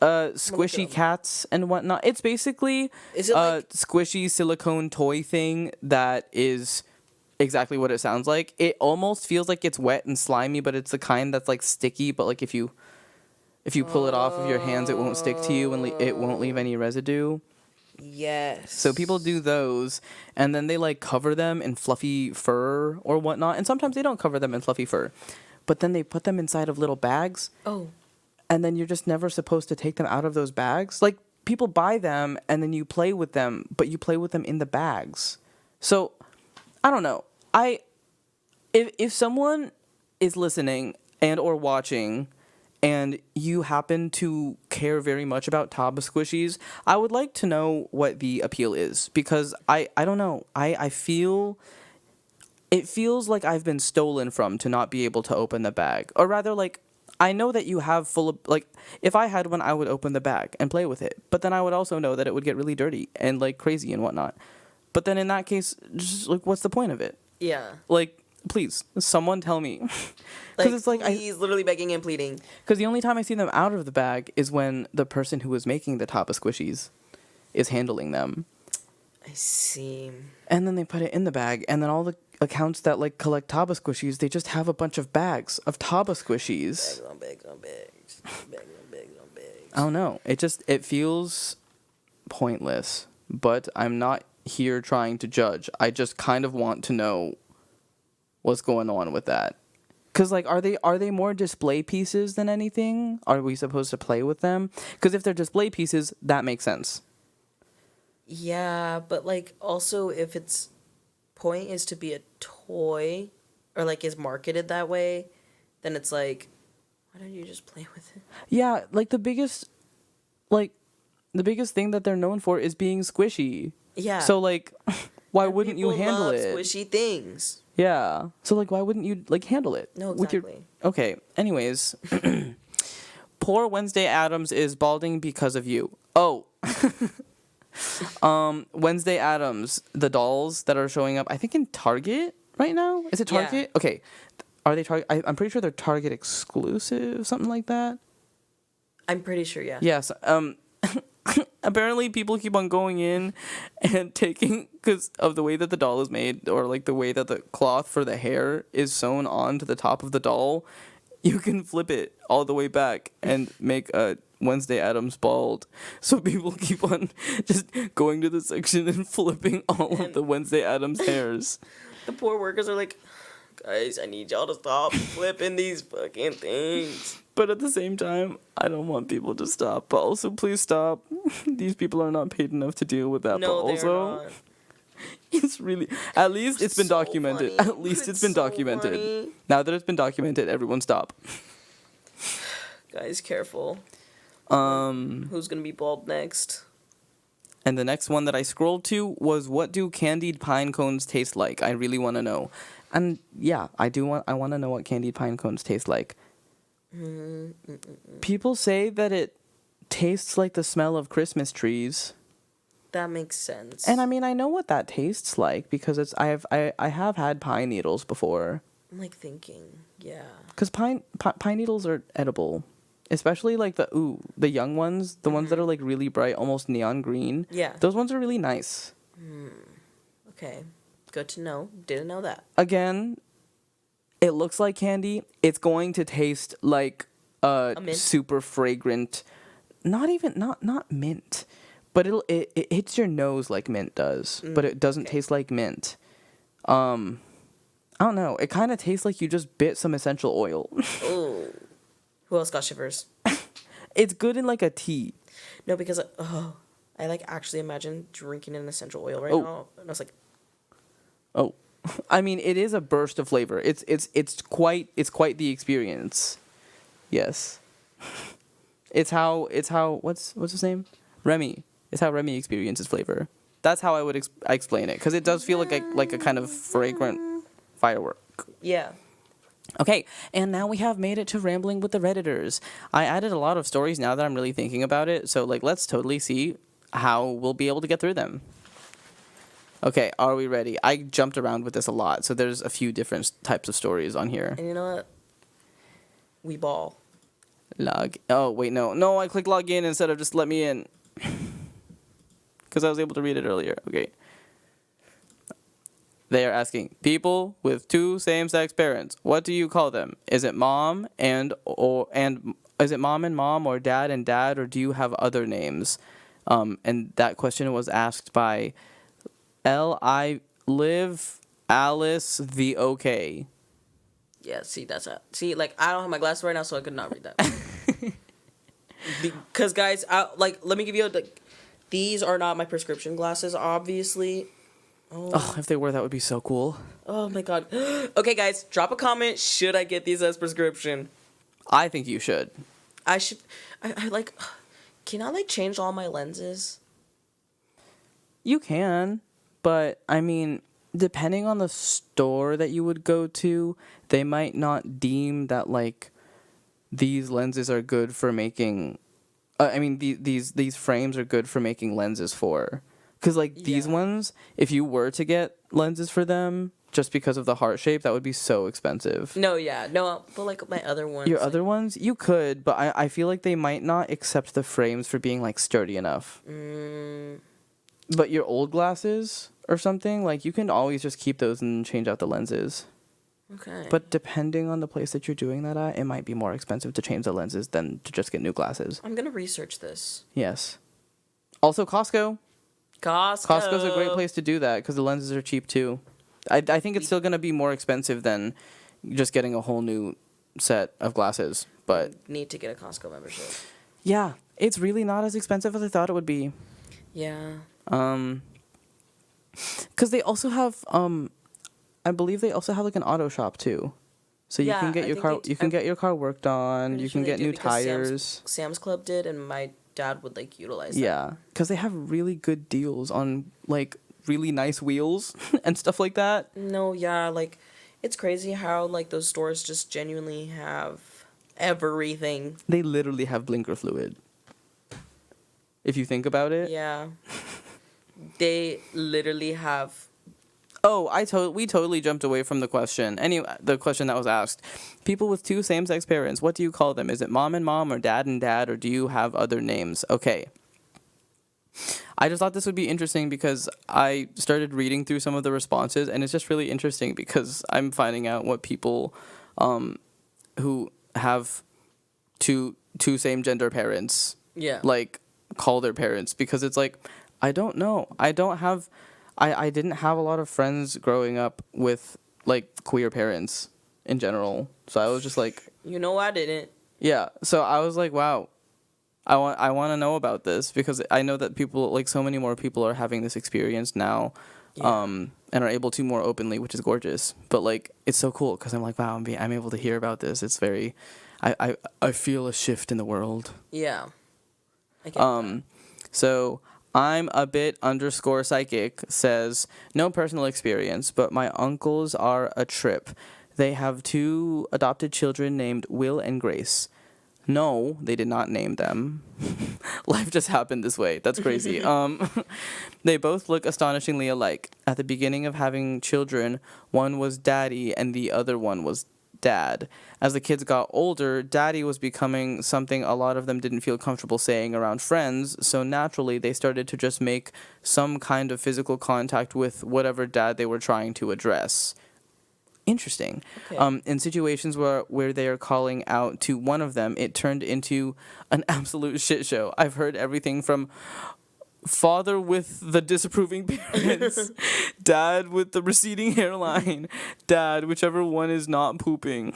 squishy cats and whatnot? It's basically Is it a like squishy silicone toy thing that is exactly what it sounds like. It almost feels like it's wet and slimy, but it's the kind that's, like, sticky, but, like, if you pull it off of your hands, it won't stick to you and it won't leave any residue. Yes. So people do those, and then they, like, cover them in fluffy fur or whatnot, and sometimes they don't cover them in fluffy fur. But then they put them inside of little bags. Oh. And then you're just never supposed to take them out of those bags. Like, people buy them, and then you play with them, but you play with them in the bags. So, I don't know. If someone is listening and or watching, and you happen to care very much about taba squishies, I would like to know what the appeal is. Because I don't know. I feel... It feels like I've been stolen from to not be able to open the bag. Or rather, like, I know that you have full of, like, if I had one, I would open the bag and play with it. But then I would also know that it would get really dirty and, like, crazy and whatnot. But then in that case, just, like, what's the point of it? Yeah. Like, please, someone tell me. Like, it's like, he's literally begging and pleading. Because the only time I see them out of the bag is when the person who is making the taba squishies is handling them. I see. And then they put it in the bag, and then all the accounts that, like, collect taba squishies, they just have a bunch of bags of taba squishies. Bags on bags on bags. Bags on bags on bags. I don't know. It feels pointless, but I'm not here trying to judge. I just kind of want to know what's going on with that. Because, like, are they more display pieces than anything? Are we supposed to play with them? Because if they're display pieces, that makes sense. Yeah, but, like, also if its point is to be a toy or, like, is marketed that way, then it's like, why don't you just play with it? Yeah, like, the biggest thing that they're known for is being squishy. Yeah. So, like, why wouldn't you handle love it? Squishy things. Yeah. So, like, why wouldn't you, like, handle it? No, with exactly. Okay. Anyways, poor Wednesday Addams is balding because of you. Oh. Wednesday Addams, the dolls that are showing up, I think in Target right now. Is it Target? Yeah. Okay. Are they Target? I'm pretty sure they're Target exclusive, something like that. I'm pretty sure, yeah. Yes. apparently people keep on going in and taking, because of the way that the doll is made, or like the way that the cloth for the hair is sewn onto the top of the doll, you can flip it all the way back and make a Wednesday Addams bald. So people keep on just going to the section and flipping all of the Wednesday Addams hairs. The poor workers are like, guys, I need y'all to stop flipping these fucking things. But at the same time, I don't want people to stop. But also, please stop. These people are not paid enough to deal with that. No, but they're also, not. it's really, at least it's been So documented. funny. At least it's been so documented. funny. Now that it's been documented, everyone stop. Guys, careful. Who's gonna be bald next? And the next one that I scrolled to was, what do candied pine cones taste like? I really want to know. And yeah, I want to know what candied pine cones taste like. People say that it tastes like the smell of Christmas trees. That makes sense. And I mean, I know what that tastes like because I have had pine needles before. I'm like thinking, yeah. Cuz pine needles are edible. Especially like the young ones, the ones that are like really bright, almost neon green. Yeah. Those ones are really nice. Okay. Good to know. Didn't know that. Again, it looks like candy. It's going to taste like a mint? super fragrant, not mint, but it hits your nose like mint does, but it doesn't taste like mint. I don't know. It kind of tastes like you just bit some essential oil. Oh. Who else got shivers? It's good in like a tea. No, because I like actually imagine drinking an essential oil right Oh. now, and I was like, Oh, I mean, it is a burst of flavor. It's quite the experience. Yes. It's how what's his name? Remy. It's how Remy experiences flavor. That's how I would explain it, because it does feel like a kind of fragrant firework. yeah. Okay, and now we have made it to Rambling with the Redditors. I added a lot of stories now that I'm really thinking about it, so like let's totally see how we'll be able to get through them. Okay, are we ready? I jumped around with this a lot, so there's a few different types of stories on here. And you know what? We ball. Oh, wait, no, I clicked log in instead of just let me in. Because I was able to read it earlier. Okay. They are asking, people with two same-sex parents, what do you call them? Is it mom and is it mom and mom, or dad and dad, or do you have other names? And that question was asked by Live Alice the OK. Yeah, see, that's it. See, like, I don't have my glasses right now, so I could not read that. Because, guys, let me give you these are not my prescription glasses, obviously. Oh, if they were, that would be so cool. Oh, my God. Okay, guys, drop a comment. Should I get these as prescription? I think you should. I should. I like. Can I, like, change all my lenses? You can, but, I mean, depending on the store that you would go to, they might not deem that, like, these lenses are good for making... these frames are good for making lenses for. Because, like, these ones, if you were to get lenses for them, just because of the heart shape, that would be so expensive. No, yeah. No, but, like, my other ones. Your other ones? You could, but I feel like they might not accept the frames for being, like, sturdy enough. But your old glasses or something, like, you can always just keep those and change out the lenses. Okay. But depending on the place that you're doing that at, it might be more expensive to change the lenses than to just get new glasses. I'm going to research this. Yes. Also, Costco. Costco. Costco's a great place to do that because the lenses are cheap too. I think it's still going to be more expensive than just getting a whole new set of glasses. But need to get a Costco membership. yeah, it's really not as expensive as I thought it would be. Yeah. Because they also have, I believe they also have like an auto shop too. So you can get your car, get your car worked on. You can get new tires. Sam's Club did, and my dad would like utilize that. Yeah, because they have really good deals on like really nice wheels and stuff like that. No, yeah, like it's crazy how like those stores just genuinely have everything. They literally have blinker fluid. If you think about it. Yeah. They literally have. Oh, we totally jumped away from the question. Anyway, the question that was asked. People with two same-sex parents, what do you call them? Is it mom and mom, or dad and dad, or do you have other names? Okay. I just thought this would be interesting because I started reading through some of the responses, and it's just really interesting because I'm finding out what people who have two same gender parents Yeah. like call their parents, because it's like, I don't know. I didn't have a lot of friends growing up with like queer parents in general. So I was just like, You know, I didn't. yeah. So I was like, wow. I want to know about this because I know that people, like so many more people, are having this experience now, Yeah. and are able to more openly, which is gorgeous. But like, it's so cool because I'm like, wow, I'm able to hear about this. It's very, I feel a shift in the world. Yeah. I get that. So I'm a bit _ psychic says, no personal experience, but my uncles are a trip. They have 2 adopted children named Will and Grace. No, they did not name them. Life just happened this way. That's crazy. They both look astonishingly alike. At the beginning of having children, one was daddy and the other one was dad. As the kids got older, daddy was becoming something a lot of them didn't feel comfortable saying around friends, so naturally they started to just make some kind of physical contact with whatever dad they were trying to address. Interesting. Okay. In situations where they are calling out to one of them, it turned into an absolute shit show. I've heard everything from father with the disapproving parents, dad with the receding hairline, dad, whichever one is not pooping.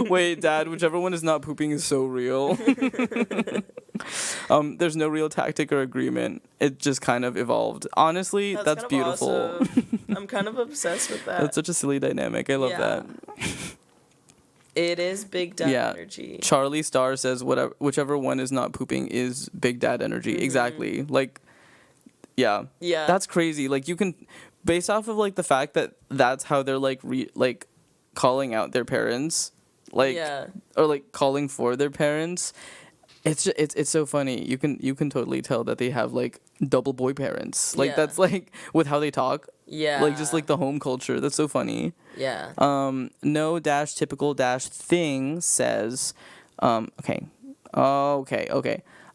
Wait, dad, whichever one is not pooping is so real. There's no real tactic or agreement. It just kind of evolved. Honestly, that's kind of beautiful. awesome. I'm kind of obsessed with that. That's such a silly dynamic. I love that. It is big dad Yeah. energy. Charlie Star says whichever one is not pooping is big dad energy. Mm-hmm. Exactly. Like, yeah. Yeah. That's crazy. Like, you can, based off of like the fact that that's how they're like calling out their parents, like, Yeah. or like calling for their parents. It's so funny. You can totally tell that they have like double boy parents. Like, Yeah. that's like with how they talk. Yeah. Like, just like the home culture. That's so funny. Yeah. No dash typical dash thing says, okay.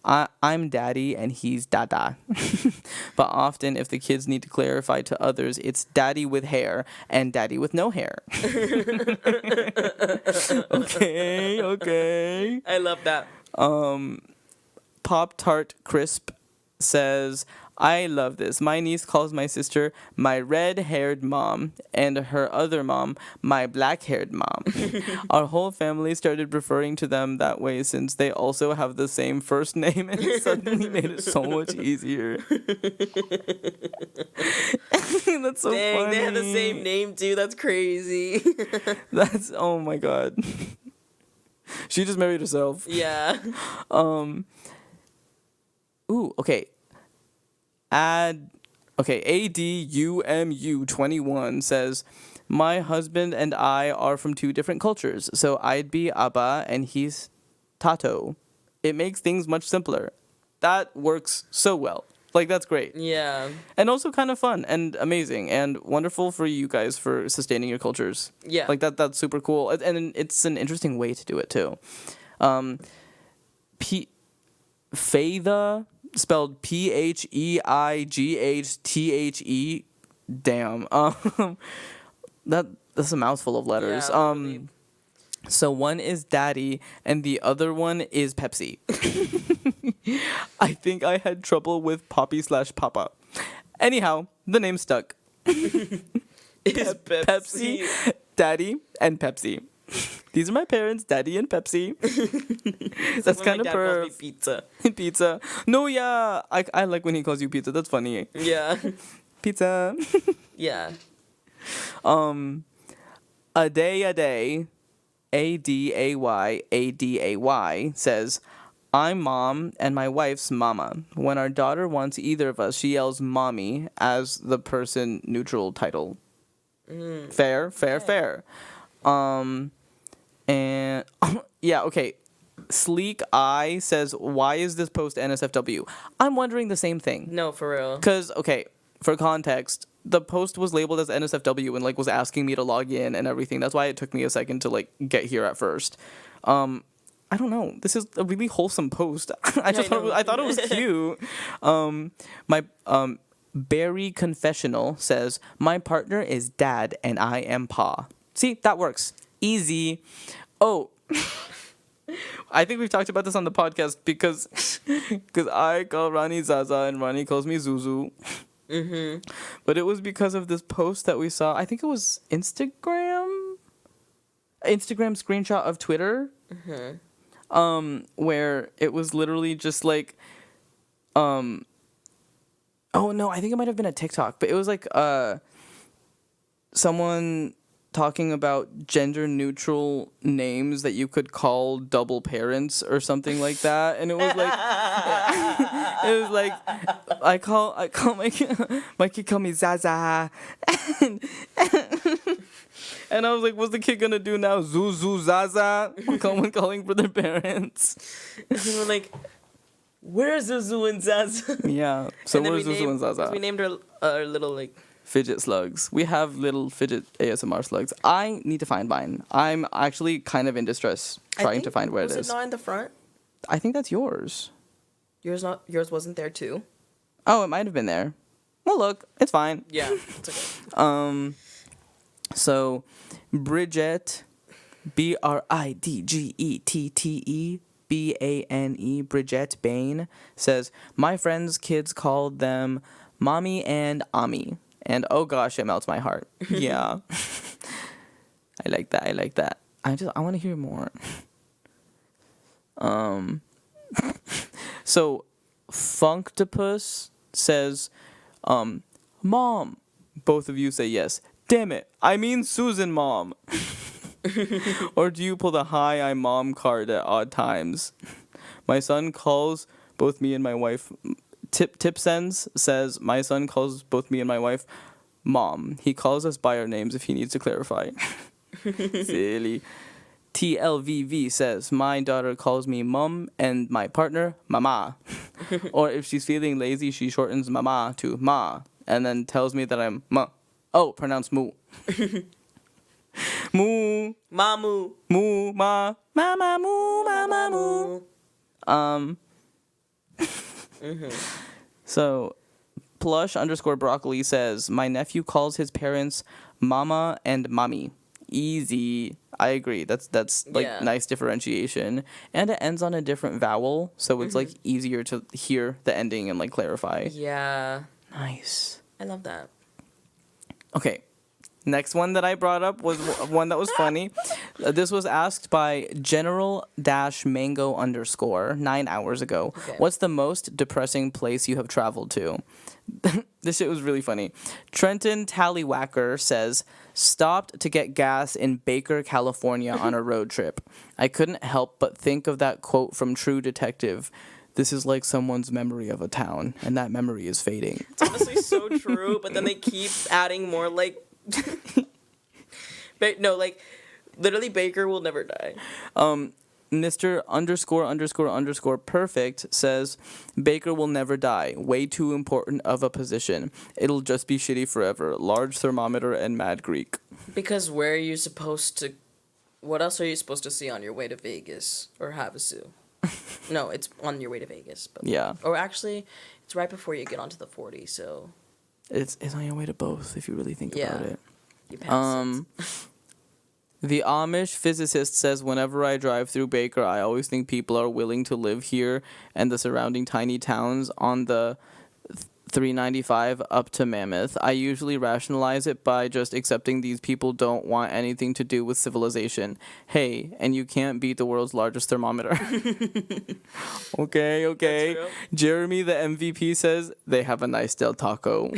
I'm daddy and he's dada. But often if the kids need to clarify to others, it's daddy with hair and daddy with no hair. Okay. I love that. Pop Tart Crisp says, I love this. My niece calls my sister my red-haired mom and her other mom my black-haired mom. Our whole family started referring to them that way since they also have the same first name, and it suddenly made it so much easier. That's so Dang, funny. they have the same name too. That's crazy. That's, oh my god. She just married herself. Yeah. Ooh, okay. ADUMU21 says, my husband and I are from 2 different cultures, so I'd be Abba and he's Tato. It makes things much simpler. That works so well. Like, that's great. Yeah. And also kind of fun and amazing and wonderful for you guys for sustaining your cultures. Yeah. Like, that's super cool. And it's an interesting way to do it, too. Phaedha, spelled Pheighthe. Damn. That's a mouthful of letters. Yeah, really. So one is daddy and the other one is Pepsi. I think I had trouble with Poppy/Papa. Anyhow, the name stuck. Is Pepsi, Daddy, and Pepsi. These are my parents, Daddy and Pepsi. That's kind of perf. Pizza. Pizza. No, yeah. I like when he calls you pizza. That's funny. Yeah. Pizza. Yeah. A day, ADAY says, I'm mom and my wife's mama. When our daughter wants either of us, she yells mommy as the person neutral title. Fair. And yeah, okay. Sleek Eye says, why is this post NSFW? I'm wondering the same thing. No, for real. Because, okay, for context, the post was labeled as NSFW and, like, was asking me to log in and everything. That's why it took me a second to, like, get here at first. I don't know. This is a really wholesome post. I thought it was cute. My Barry Confessional says, my partner is dad and I am pa. See, that works. Easy. Oh, I think we've talked about this on the podcast because I call Ronnie Zaza and Ronnie calls me Zuzu. Mm-hmm. But it was because of this post that we saw. I think it was Instagram screenshot of Twitter. Mm-hmm. Where it was literally just like, oh no, I think it might have been a TikTok, but it was like someone talking about gender neutral names that you could call double parents or something like that, and it was like I call my kid call me Zaza, and I was like, what's the kid gonna do now? Zuzu Zaza, calling for their parents. And we're like, where's Zuzu and Zaza? Yeah. So where's Zuzu and Zaza? We named our little like fidget slugs. We have little fidget ASMR slugs. I need to find mine. I'm actually kind of in distress trying to find where it is. Was it not in the front? I think that's yours. Yours wasn't there too? Oh, it might have been there. Well, look, it's fine. Yeah, it's okay. So Bridget, BRIDGETTE BANE, Bridget Bain says, my friends' kids called them Mommy and Ami. And oh gosh, it melts my heart. Yeah. I like that. I want to hear more. So Funktopus says, Mom. Both of you say yes. Damn it. I mean Susan, Mom. Or do you pull the hi, I'm mom card at odd times? My son calls both me and my wife. Tipsens says, my son calls both me and my wife Mom. He calls us by our names if he needs to clarify. Silly. TLVV says, my daughter calls me Mum and my partner Mama. Or if she's feeling lazy, she shortens Mama to Ma and then tells me that I'm Ma. Oh, pronounced Moo. Moo. Mamu. Moo. Ma. Mama. Moo. Mama. Moo. So, plush_broccoli says, my nephew calls his parents Mama and Mommy. Easy. I agree. That's like nice differentiation. And it ends on a different vowel, so it's like easier to hear the ending and like clarify. Yeah. Nice. I love that. Okay. Next one that I brought up was one that was funny. This was asked by general-mango_ 9 hours ago. Okay. What's the most depressing place you have traveled to? This shit was really funny. Trenton Tallywhacker says, stopped to get gas in Baker, California on a road trip. I couldn't help but think of that quote from True Detective. This is like someone's memory of a town, and that memory is fading. It's honestly so true, but then they keep adding more like... No, like, literally Baker will never die. Mr. ___perfect says, Baker will never die. Way too important of a position. It'll just be shitty forever. Large thermometer and mad Greek. Because where are you supposed to... What else are you supposed to see on your way to Vegas? Or Havasu? No, it's on your way to Vegas. But yeah. Or actually, it's right before you get onto the 40, so... It's on your way to both, if you really think about it. You pass it. The Amish physicist says, whenever I drive through Baker, I always think people are willing to live here and the surrounding tiny towns on the 395 up to Mammoth. I usually rationalize it by just accepting these people don't want anything to do with civilization. Hey, and you can't beat the world's largest thermometer. Okay. Jeremy, the MVP, says, they have a nice Del Taco.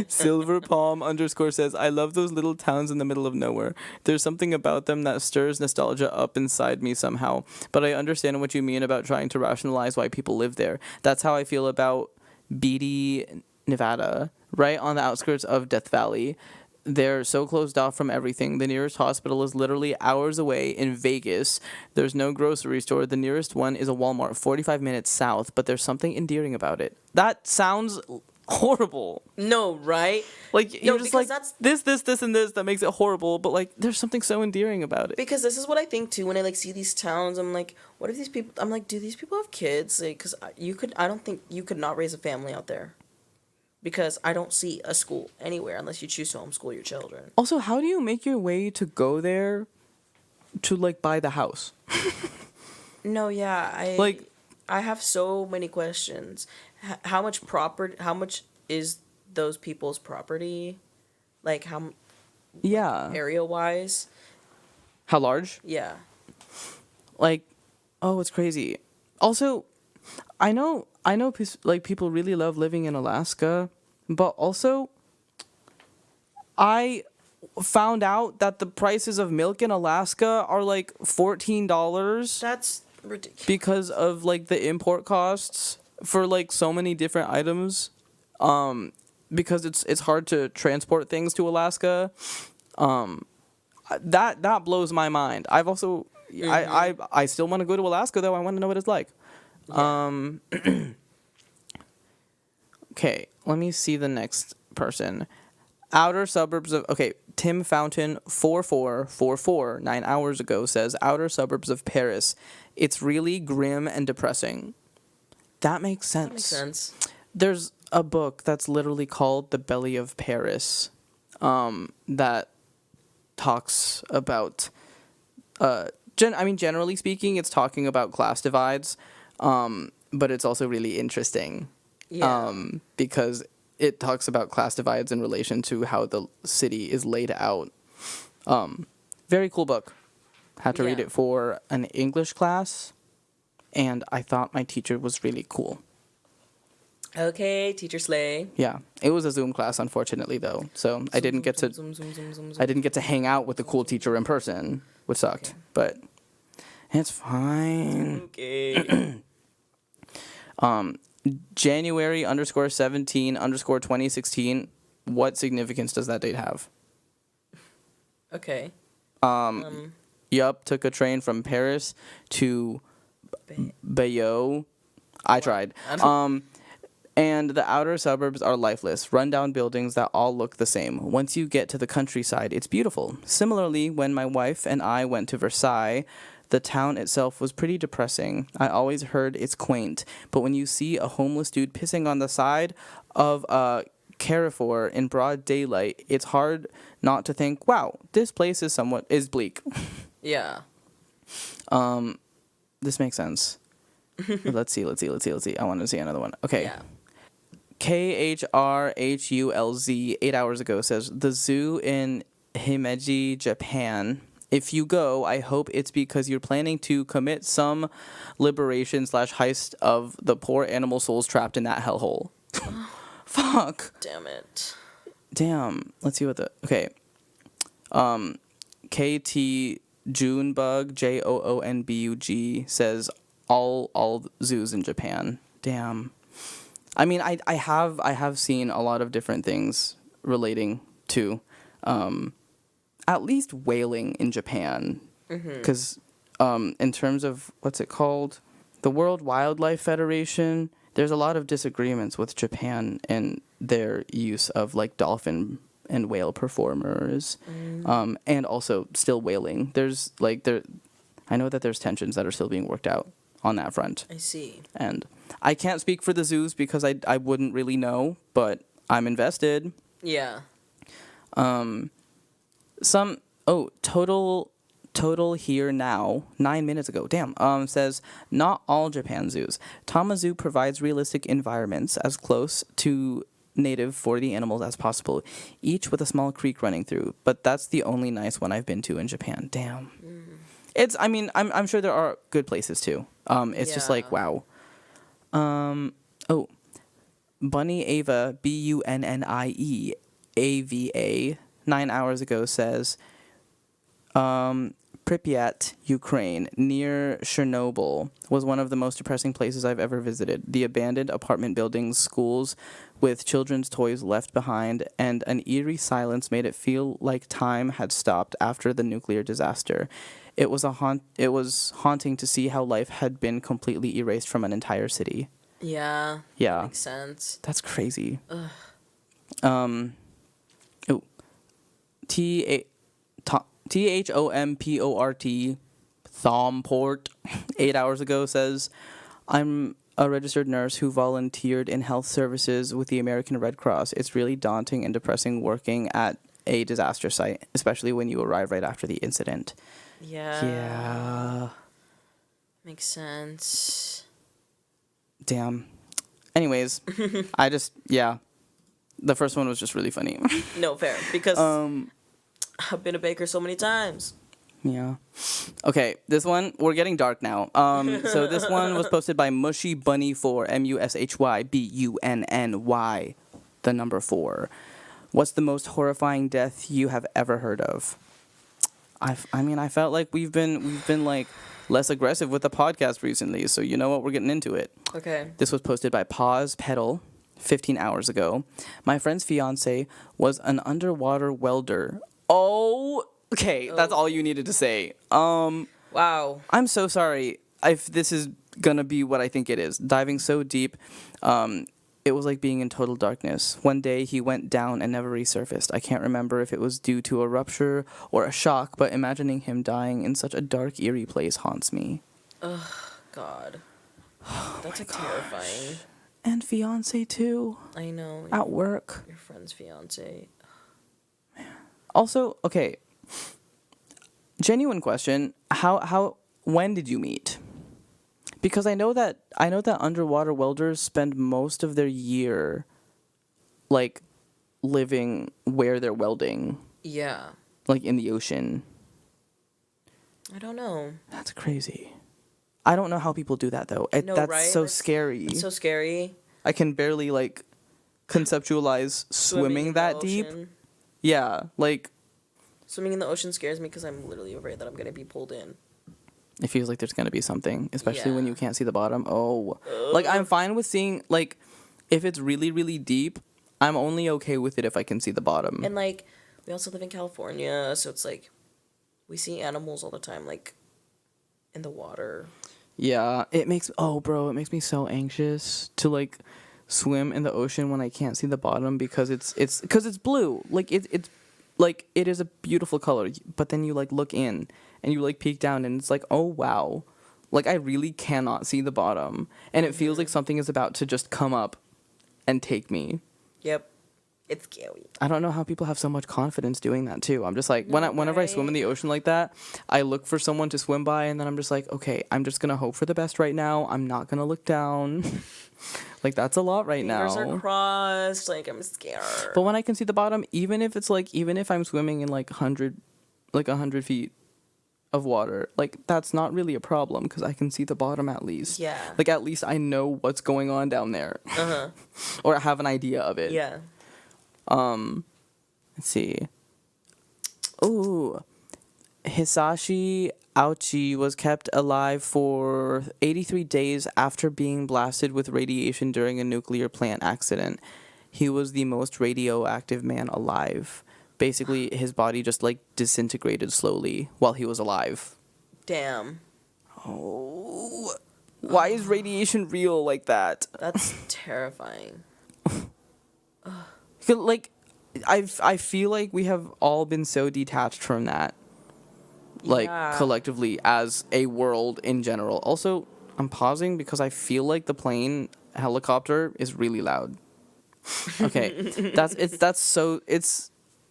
Silver Palm _ says, I love those little towns in the middle of nowhere. There's something about them that stirs nostalgia up inside me somehow. But I understand what you mean about trying to rationalize why people live there. That's how I feel about Beatty, Nevada, right on the outskirts of Death Valley. They're so closed off from everything. The nearest hospital is literally hours away in Vegas. There's no grocery store. The nearest one is a Walmart 45 minutes south, but there's something endearing about it. That sounds horrible. No, right? Like, No, you're just because like, that's- this, and this that makes it horrible, but, like, there's something so endearing about it. Because this is what I think too when I like see these towns. I'm like, what if these people? I'm like, do these people have kids? Like, because I don't think you could not raise a family out there. Because I don't see a school anywhere unless you choose to homeschool your children. Also, how do you make your way to go there to, like, buy the house? No, yeah, I have so many questions. How much property? How much is those people's property? Like how Yeah. area wise? How large? Yeah. Like, oh, it's crazy. Also, I know, like, people really love living in Alaska, but also, I found out that the prices of milk in Alaska are like $14 That's ridiculous. because of, like, the import costs for, like, so many different items. Because it's hard to transport things to Alaska. That blows my mind. I've also I still want to go to Alaska though. I want to know what it's like. Yeah. Okay, let me see the next person. Outer suburbs of Tim Fountain 4444 9 hours ago says outer suburbs of Paris. It's really grim and depressing. That makes sense. That makes sense. There's a book that's literally called The Belly of Paris, that talks about, generally speaking, it's talking about class divides, but it's also really interesting, Yeah. because it talks about class divides in relation to how the city is laid out. Very cool book. Had to read Yeah. it for an English class, and I thought my teacher was really cool. Okay, teacher slay. Yeah, it was a Zoom class, unfortunately, though. So I didn't get to hang out with the cool teacher in person, which sucked. Okay. But it's fine. Okay. January _17_2016. What significance does that date have? Okay. Yup, took a train from Paris to Bayeux. I tried. And the outer suburbs are lifeless, rundown buildings that all look the same. Once you get to the countryside, it's beautiful. Similarly, when my wife and I went to Versailles, the town itself was pretty depressing. I always heard it's quaint, but when you see a homeless dude pissing on the side of a Carrefour in broad daylight, it's hard not to think, wow, this place is bleak. Yeah. This makes sense. Let's see. I want to see another one. Okay. Yeah. KHRHULZ 8 hours ago says the zoo in Himeji, Japan. If you go, I hope it's because you're planning to commit some liberation / heist of the poor animal souls trapped in that hellhole. Fuck. Damn it. Damn. Let's see what the KT Junebug JOONBUG says all zoos in Japan. Damn. I mean, I have seen a lot of different things relating to, at least whaling in Japan, because in terms of what's it called, the World Wildlife Federation, there's a lot of disagreements with Japan and their use of like dolphin and whale performers, and also still whaling. There's I know that there's tensions that are still being worked out on that front. I see. And I can't speak for the zoos because I wouldn't really know, but I'm invested. Yeah. Total here now 9 minutes ago. Damn. Says not all Japan zoos. Tama Zoo provides realistic environments as close to native for the animals as possible, each with a small creek running through. But that's the only nice one I've been to in Japan. Damn. I'm sure there are good places too. It's just like, wow. Bunny Ava, BUNNIE AVA 9 hours ago says, Pripyat, Ukraine, near Chernobyl, was one of the most depressing places I've ever visited. The abandoned apartment buildings, schools with children's toys left behind, and an eerie silence made it feel like time had stopped after the nuclear disaster. It was haunting to see how life had been completely erased from an entire city. Yeah. Yeah. Makes sense. That's crazy. Ugh. Oh. THOMPORT Thomport 8 hours ago says, I'm a registered nurse who volunteered in health services with the American Red Cross. It's really daunting and depressing working at a disaster site, especially when you arrive right after the incident. Yeah. Yeah. Makes sense. Damn. Anyways, the first one was just really funny. No, fair. Because I've been a baker so many times. Yeah. Okay, this one, we're getting dark now. So this one was posted by Mushy Bunny 4, MUSHYBUNNY, the number 4. What's the most horrifying death you have ever heard of? I felt like we've been like less aggressive with the podcast recently, so you know what, we're getting into it. Okay. This was posted by Pause Pedal 15 hours ago. My friend's fiance was an underwater welder. Okay, that's all you needed to say. Wow. I'm so sorry if this is gonna be what I think it is. Diving so deep, it was like being in total darkness. One day he went down and never resurfaced. I can't remember if it was due to a rupture or a shock, but imagining him dying in such a dark, eerie place haunts me. Ugh, God. That's like terrifying. And fiance too. I know. At work. Your friend's fiance. Also, okay. Genuine question. When did you meet? Because I know that underwater welders spend most of their year like living where they're welding. Yeah. Like in the ocean. I don't know. That's crazy. I don't know how people do that though. That's right? so scary. It's so scary. I can barely like conceptualize swimming in that the deep. ocean. Yeah, like Swimming in the ocean scares me because I'm literally afraid that I'm going to be pulled in. it feels like there's going to be something, especially when Yeah. you can't see the bottom. Like I'm fine with seeing, like, if it's really, really deep, I'm only okay with it if I can see the bottom. And, like, we also live in California, so it's like we see animals all the time, like, in the water. Yeah, it makes me so anxious to, like, swim in the ocean when I can't see the bottom because it's blue. Like, it's like, it is a beautiful color, but then you, like, look in and you, like, peek down and it's like, oh, wow. Like, I really cannot see the bottom. And it feels like something is about to just come up and take me. Yep. It's scary. I don't know how people have so much confidence doing that, too. I'm just like, whenever I swim in the ocean like that, I look for someone to swim by and then I'm just like, okay, I'm just going to hope for the best right now. I'm not going to look down. Like, that's a lot right now. Fingers are crossed. Like, I'm scared. But when I can see the bottom, even if I'm swimming in like 100 feet of water, like, that's not really a problem because I can see the bottom at least. Yeah. Like, at least I know what's going on down there. Uh-huh. Or have an idea of it. Yeah. Let's see. Ooh. Hisashi Aochi was kept alive for 83 days after being blasted with radiation during a nuclear plant accident. He was the most radioactive man alive. Basically, his body just, like, disintegrated slowly while he was alive. Damn. Oh. Why is radiation real like that? That's terrifying. Like, I feel like we have all been so detached from that. Like, Yeah. collectively as a world in general. Also, I'm pausing because I feel like the plane helicopter is really loud. Okay.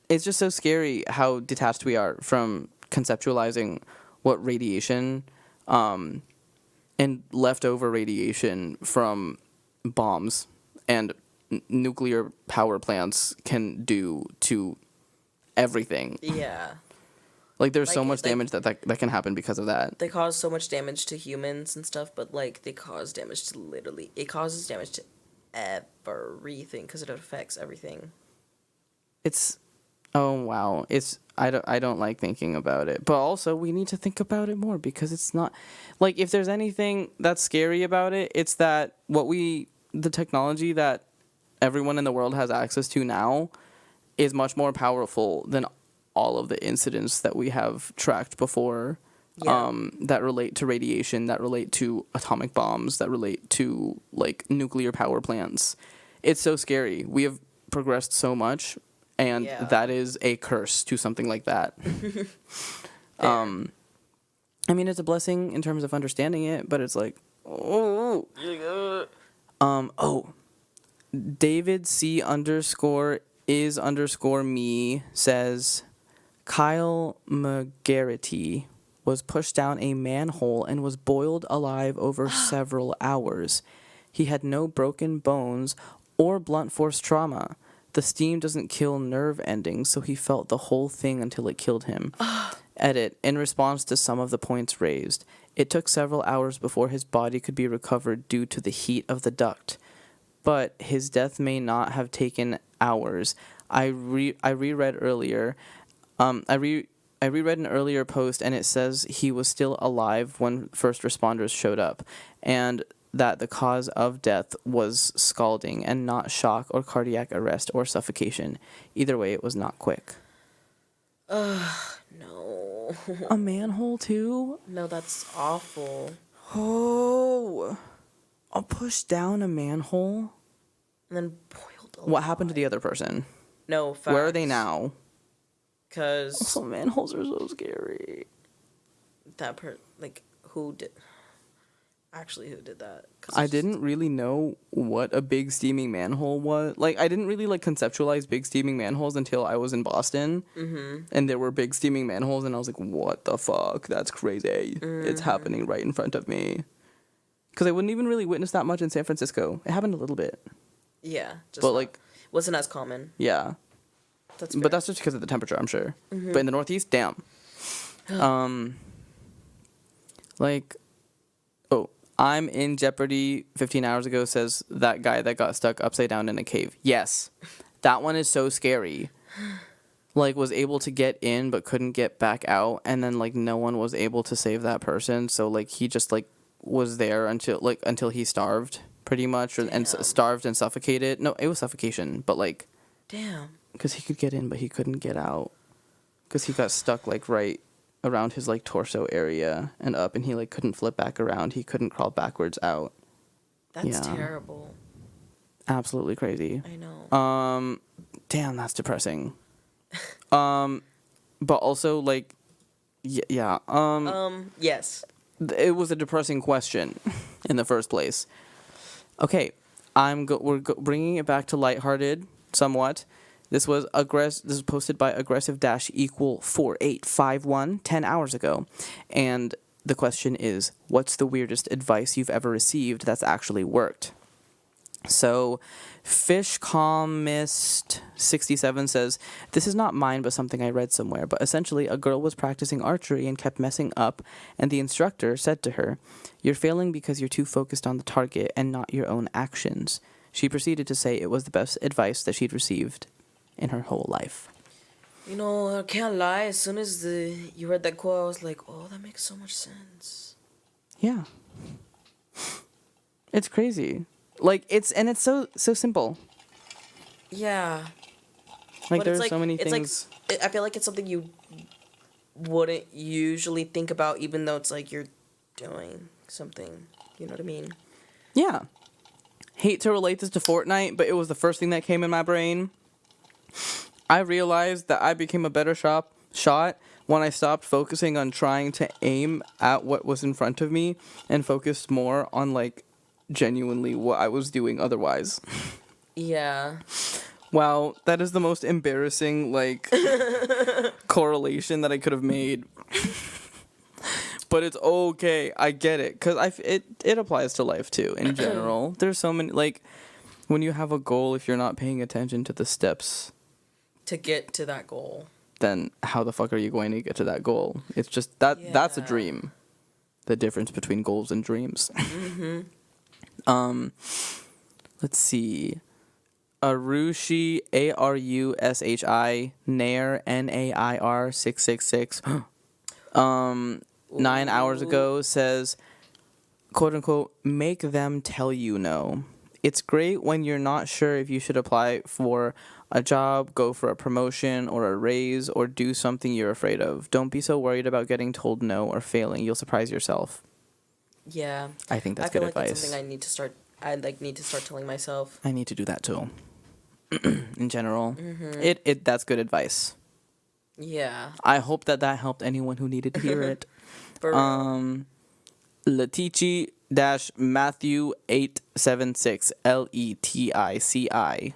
It's just so scary how detached we are from conceptualizing what radiation and leftover radiation from bombs and nuclear power plants can do to everything. Yeah. Like, there's so Like, much damage that can happen because of that. They cause so much damage to humans and stuff, but, like, it causes damage to everything because it affects everything. Oh, wow. I don't like thinking about it. But also, we need to think about it more because it's not... Like, if there's anything that's scary about it, it's that the technology that everyone in the world has access to now is much more powerful than all of the incidents that we have tracked before Yeah. that relate to radiation, that relate to atomic bombs, that relate to like nuclear power plants. It's so scary. We have progressed so much, and Yeah. that is a curse to something like that. I mean, it's a blessing in terms of understanding it, but it's like, oh. David C _ is _ me says, Kyle McGarity was pushed down a manhole and was boiled alive over several hours. He had no broken bones or blunt force trauma. The steam doesn't kill nerve endings, so he felt the whole thing until it killed him. Edit, in response to some of the points raised, it took several hours before his body could be recovered due to the heat of the duct. But his death may not have taken hours. I reread earlier. I reread an earlier post, and it says he was still alive when first responders showed up, and that the cause of death was scalding and not shock or cardiac arrest or suffocation. Either way, it was not quick. No. A manhole too? No, that's awful. Oh, I'll push down a manhole. And then boiled alive. What happened to the other person? No, facts. Where are they now? Because Some manholes are so scary. that who did that? 'Cause I it's just- didn't really know what a big steaming manhole was. Like, I didn't really, like, conceptualize big steaming manholes until I was in Boston. Mm-hmm. And there were big steaming manholes, and I was like, what the fuck? That's crazy. Mm-hmm. It's happening right in front of me. Because I wouldn't even really witness that much in San Francisco. It happened a little bit. Yeah. But, like... Wasn't as common. Yeah. That's fair. But that's just because of the temperature, I'm sure. Mm-hmm. But in the Northeast, damn. I'm in Jeopardy 15 hours ago says that guy that got stuck upside down in a cave. Yes. That one is so scary. Like, was able to get in but couldn't get back out, and then, like, no one was able to save that person, so, like, he just, like, was there until he starved, pretty much, and starved and suffocated. No, it was suffocation, but, like... Damn. Because he could get in, but he couldn't get out. Because he got stuck, like, right around his, like, torso area and up, and he, like, couldn't flip back around. He couldn't crawl backwards out. That's terrible. Absolutely crazy. I know. Damn, that's depressing. But also, like, yeah. Yes. It was a depressing question in the first place. Okay, we're bringing it back to lighthearted somewhat. This was posted by aggressive-equal4851 10 hours ago. And the question is, what's the weirdest advice you've ever received that's actually worked? So, Fishcomist67 says, this is not mine, but something I read somewhere. But essentially, a girl was practicing archery and kept messing up, and the instructor said to her, you're failing because you're too focused on the target and not your own actions. She proceeded to say it was the best advice that she'd received in her whole life. You know, I can't lie. As soon as you read that quote, I was like, oh, that makes so much sense. Yeah. It's crazy. Like, it's so simple. Yeah. Like, But there's it's so many it's things. Like, I feel like it's something you wouldn't usually think about, even though it's like you're doing something. You know what I mean? Yeah. Hate to relate this to Fortnite, but it was the first thing that came in my brain. I realized that I became a better shot when I stopped focusing on trying to aim at what was in front of me and focused more on, like, genuinely what I was doing otherwise. Yeah. Wow, that is the most embarrassing, like, correlation that I could have made. But it's okay. I get it. Because it applies to life, too, in general. There's so many, like, when you have a goal, if you're not paying attention to the steps To get to that goal. then how the fuck are you going to get to that goal? It's just, that's a dream. The difference between goals and dreams. Mm-hmm. Let's see. Arushi, Arushi, Nair, Nair 666. 9 hours ago says, quote unquote, make them tell you no. It's great when you're not sure if you should apply for a job, go for a promotion or a raise, or do something you're afraid of. Don't be so worried about getting told no or failing. You'll surprise yourself. Yeah. I think that's I feel good like advice. that's something I need to start telling myself. I need to do that too. In general, Mm-hmm. that's good advice. Yeah. I hope that helped anyone who needed to hear it. For real. Letici dash Matthew 876 LETICI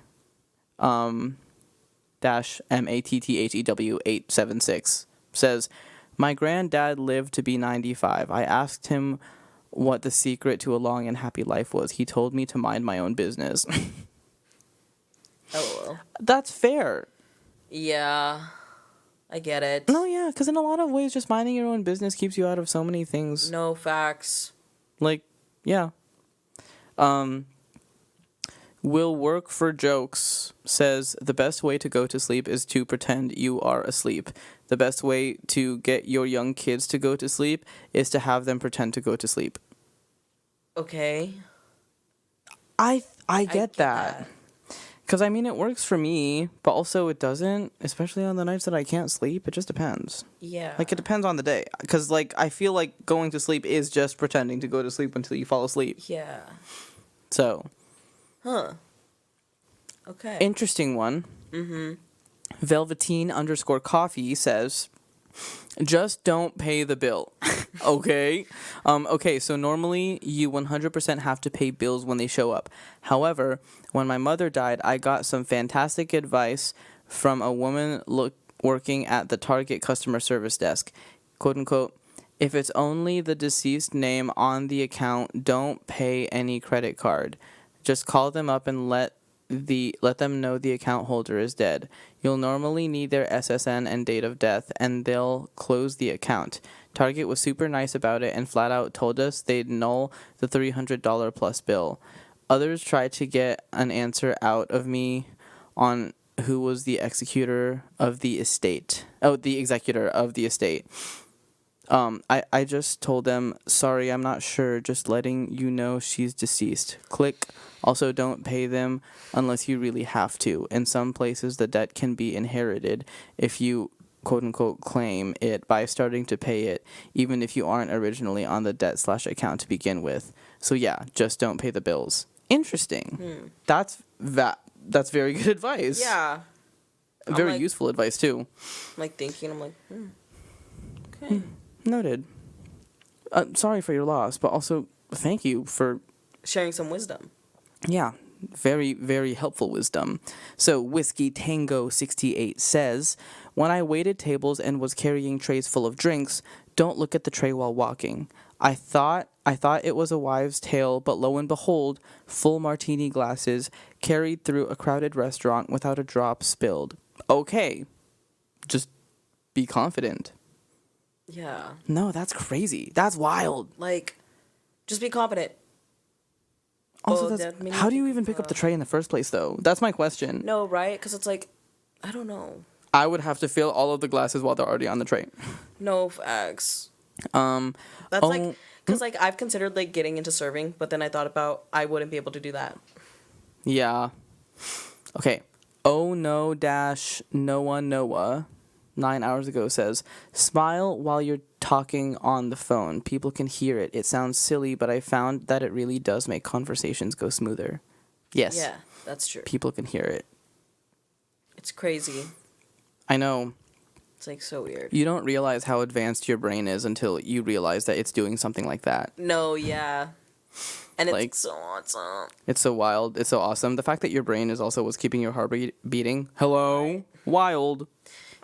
dash MATTHEW 876 says, my granddad lived to be 95. I asked him what the secret to a long and happy life was. He told me to mind my own business. LOL. That's fair. Yeah. I get it. No, yeah, because in a lot of ways, just minding your own business keeps you out of so many things. No facts. Like, yeah. Will work for jokes says the best way to go to sleep is to pretend you are asleep. The best way to get your young kids to go to sleep is to have them pretend to go to sleep. Okay. I get that. Because, I mean, it works for me, but also it doesn't, especially on the nights that I can't sleep. It just depends. Yeah. Like, it depends on the day. Because, like, I feel like going to sleep is just pretending to go to sleep until you fall asleep. Yeah. So. Huh. Okay. Interesting one. Mm-hmm. Velveteen_coffee says, just don't pay the bill. Okay. Okay, so normally you 100% have to pay bills when they show up. However, when my mother died, I got some fantastic advice from a woman working at the Target customer service desk. Quote unquote, if it's only the deceased name on the account, don't pay any credit card. Just call them up and let them know the account holder is dead. You'll normally need their SSN and date of death, and they'll close the account. Target was super nice about it and flat out told us they'd null the $300 plus bill. Others tried to get an answer out of me on who was the executor of the estate. Oh, the executor of the estate. I just told them, sorry, I'm not sure, just letting you know she's deceased. Click. Also, don't pay them unless you really have to. In some places, the debt can be inherited if you, quote-unquote, claim it by starting to pay it, even if you aren't originally on the debt/account to begin with. So yeah, just don't pay the bills. Interesting. That's very good advice. Yeah. Very like- useful advice, too. I'm like thinking, I'm like, okay. Noted. Sorry for your loss, but also thank you for Sharing some wisdom. yeah, very, very helpful wisdom. So, Whiskey Tango 68 says, when I waited tables and was carrying trays full of drinks, don't look at the tray while walking. I thought it was a wives' tale, but lo and behold, full martini glasses carried through a crowded restaurant without a drop spilled. Okay, just be confident. Yeah. No, that's crazy. That's wild. Like, just be confident. Also, Well, that how do you even pick up the tray in the first place, though? That's my question. No, right? Because it's like, I don't know. I would have to fill all of the glasses while they're already on the tray. No facts. Um, That's like, because like I've considered like getting into serving, but then I thought about I wouldn't be able to do that. yeah. Okay. Oh no dash Noah 9 hours ago says, smile while you're talking on the phone. People can hear it. It sounds silly, but I found that it really does make conversations go smoother. Yes. Yeah, that's true. People can hear it. It's crazy. I know. It's like so weird. You don't realize how advanced your brain is until you realize that it's doing something like that. No, yeah. And it's Like- so awesome. It's so wild. It's so awesome. The fact that your brain is also what's keeping your heart beating. Hello? Wild.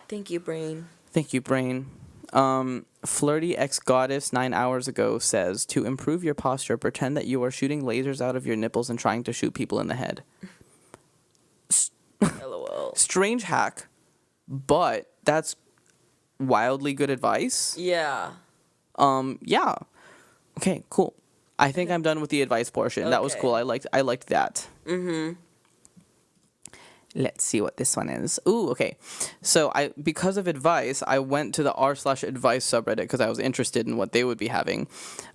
Thank you, brain. Thank you, brain. Flirty ex-goddess 9 hours ago says, to improve your posture, pretend that you are shooting lasers out of your nipples and trying to shoot people in the head. LOL. Strange hack, but that's wildly good advice. Yeah. Yeah. Okay, cool. I think I'm done with the advice portion. That was Okay. cool. I liked that. Mm-hmm. Let's see what this one is. Ooh, okay. So because of advice, I went to the r/advice subreddit because I was interested in what they would be having.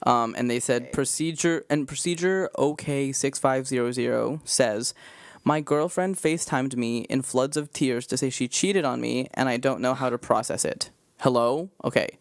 And they said procedure OK6500 says, My girlfriend FaceTimed me in floods of tears to say she cheated on me and I don't know how to process it. Hello? Okay.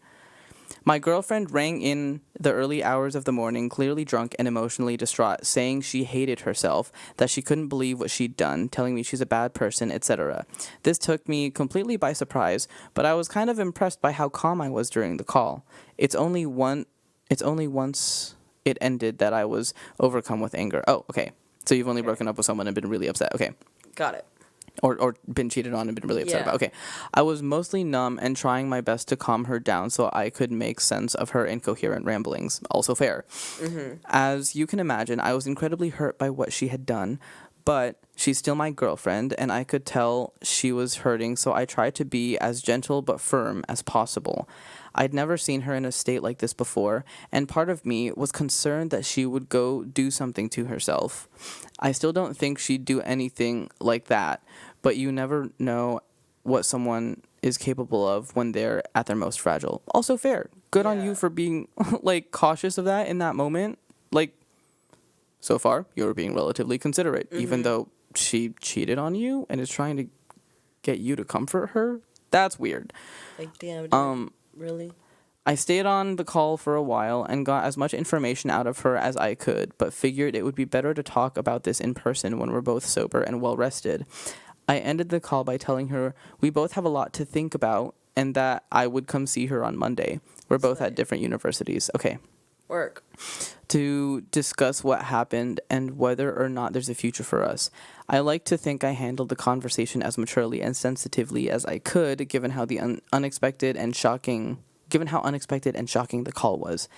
My girlfriend rang in the early hours of the morning, clearly drunk and emotionally distraught, saying she hated herself, that she couldn't believe what she'd done, telling me she's a bad person, etc. This took me completely by surprise, but I was kind of impressed by how calm I was during the call. It's only once it ended that I was overcome with anger. Oh, okay. So you've only broken up with someone and been really upset. Okay. Got it. Or been cheated on and been really upset Yeah. about. Okay. I was mostly numb and trying my best to calm her down so I could make sense of her incoherent ramblings. Also fair. As you can imagine, I was incredibly hurt by what she had done, but she's still my girlfriend and I could tell she was hurting, so I tried to be as gentle but firm as possible. I'd never seen her in a state like this before, and part of me was concerned that she would go do something to herself. I still don't think she'd do anything like that, but you never know what someone is capable of when they're at their most fragile. Also fair. Good on you Yeah. for being like cautious of that in that moment. Like, so far, you're being relatively considerate, even though she cheated on you and is trying to get you to comfort her. That's weird. Like, damn, dude. Really? I stayed on the call for a while and got as much information out of her as I could, but figured it would be better to talk about this in person when we're both sober and well rested. I ended the call by telling her we both have a lot to think about and that I would come see her on Monday. We're both at different universities. Okay. Work. To discuss what happened and whether or not there's a future for us. I like to think I handled the conversation as maturely and sensitively as I could, given how unexpected and shocking the call was.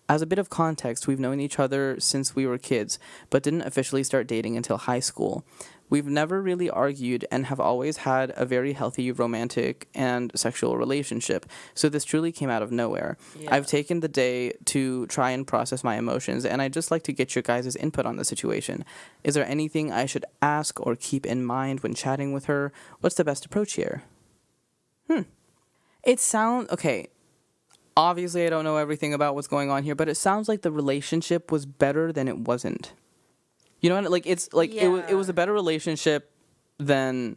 As a bit of context, we've known each other since we were kids, but didn't officially start dating until high school. We've never really argued and have always had a very healthy romantic and sexual relationship, so this truly came out of nowhere. Yeah. I've taken the day to try and process my emotions, and I'd just like to get your guys' input on the situation. Is there anything I should ask or keep in mind when chatting with her? What's the best approach here? Okay. Obviously, I don't know everything about what's going on here, but it sounds like the relationship was better than it wasn't. You know, like it's like it was a better relationship than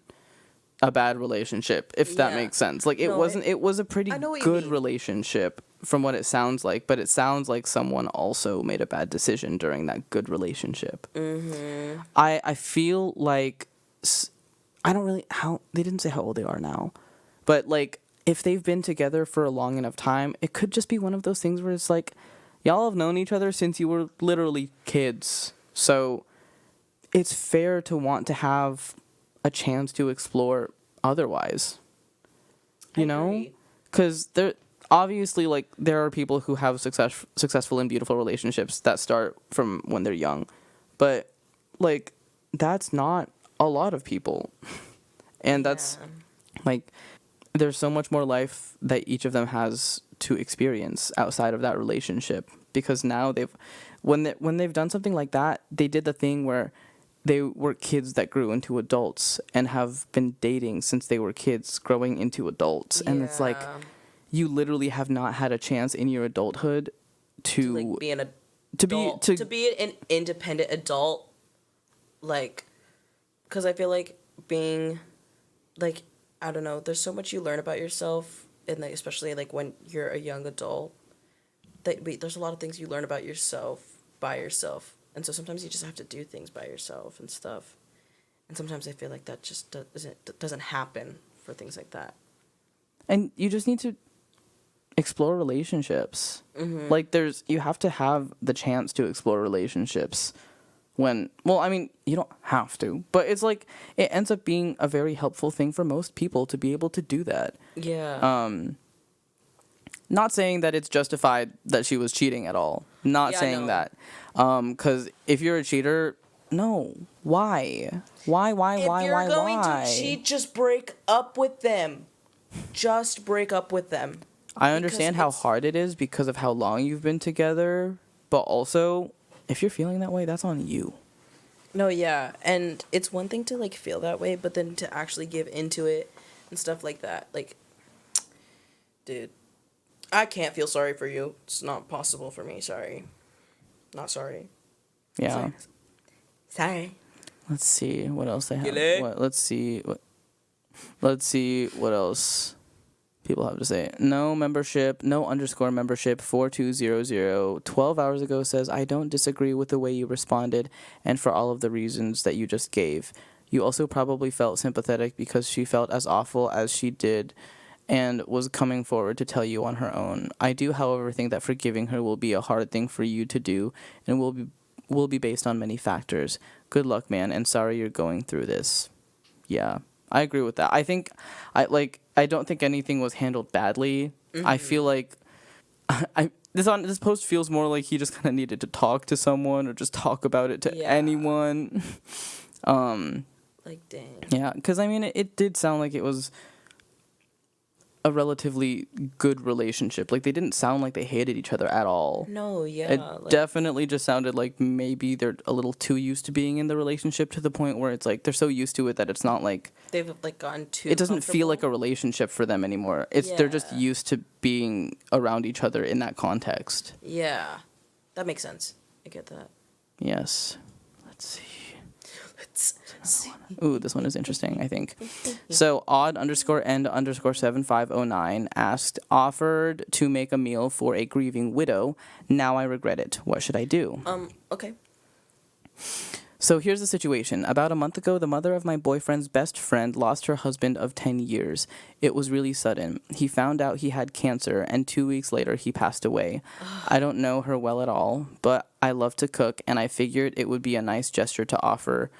a bad relationship, if that makes sense. Like it was a pretty good relationship from what it sounds like, but it sounds like someone also made a bad decision during that good relationship. Mm-hmm. I feel like I don't really they didn't say how old they are now, but like if they've been together for a long enough time, it could just be one of those things where it's like y'all have known each other since you were literally kids. So it's fair to want to have a chance to explore otherwise. You know? Because there obviously, like, there are people who have successful and beautiful relationships that start from when they're young. But, like, that's not a lot of people. And that's, like, there's so much more life that each of them has to experience outside of that relationship. Because now when they've done something like that, they did the thing where they were kids that grew into adults and have been dating since they were kids growing into adults. And it's like, you literally have not had a chance in your adulthood to like be an adult, to be an independent adult, like, because I feel like being, like, I don't know, there's so much you learn about yourself, and like, especially like when you're a young adult, there's a lot of things you learn about yourself by yourself. And so sometimes you just have to do things by yourself and stuff. And sometimes I feel like that just doesn't happen for things like that. And you just need to explore relationships. Mm-hmm. Like you have to have the chance to explore relationships you don't have to, but it's like it ends up being a very helpful thing for most people to be able to do that. Yeah. Not saying that it's justified that she was cheating at all. Not saying that. Because if you're a cheater, no. Why? Why? If you're going to cheat, just break up with them. Just break up with them. I understand how hard it is because of how long you've been together, but also, if you're feeling that way, that's on you. No, yeah. And it's one thing to, like, feel that way, but then to actually give into it and stuff like that. Like, dude, I can't feel sorry for you. It's not possible for me. Sorry. Not sorry. Yeah. Sorry. Let's see what else they have. Gile. Let's see what else people have to say. No membership, no underscore membership, 4200. 12 hours ago says, I don't disagree with the way you responded and for all of the reasons that you just gave. You also probably felt sympathetic because she felt as awful as she did and was coming forward to tell you on her own. I do, however, think that forgiving her will be a hard thing for you to do and will be based on many factors. Good luck, man, and sorry you're going through this. Yeah, I agree with that. I think, I don't think anything was handled badly. I feel like, this post feels more like he just kind of needed to talk to someone or just talk about it to anyone. Like, dang. Yeah, because, I mean, it did sound like it was a relatively good relationship. Like, they didn't sound like they hated each other at all. No, yeah. It definitely just sounded like maybe they're a little too used to being in the relationship to the point where it's like they're so used to it that it's not like they've like gotten too. It doesn't feel like a relationship for them anymore. They're just used to being around each other in that context. Yeah, that makes sense. I get that. Yes. Let's see. Ooh, this one is interesting, I think. So, odd_end_7509 asked, offered to make a meal for a grieving widow. Now I regret it. What should I do? Okay. So here's the situation. About a month ago, the mother of my boyfriend's best friend lost her husband of 10 years. It was really sudden. He found out he had cancer, and 2 weeks later, he passed away. I don't know her well at all, but I love to cook, and I figured it would be a nice gesture to offer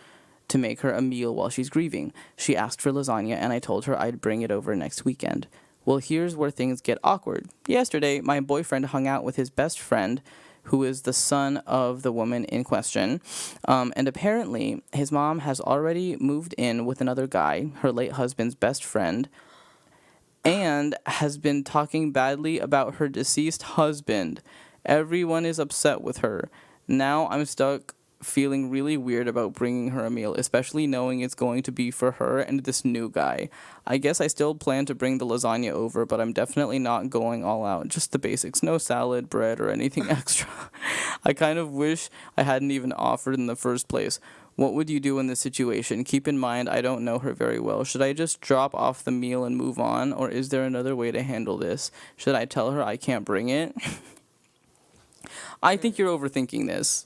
to make her a meal while she's grieving. She asked for lasagna, and I told her I'd bring it over next weekend. Well, here's where things get awkward. Yesterday, my boyfriend hung out with his best friend, who is the son of the woman in question, and apparently his mom has already moved in with another guy, her late husband's best friend, and has been talking badly about her deceased husband. Everyone is upset with her. Now I'm stuck feeling really weird about bringing her a meal, especially knowing it's going to be for her and this new guy. I guess I still plan to bring the lasagna over, but I'm definitely not going all out. Just the basics. No salad, bread, or anything extra. I kind of wish I hadn't even offered in the first place. What would you do in this situation? Keep in mind, I don't know her very well. Should I just drop off the meal and move on, or is there another way to handle this? Should I tell her I can't bring it? I think you're overthinking this.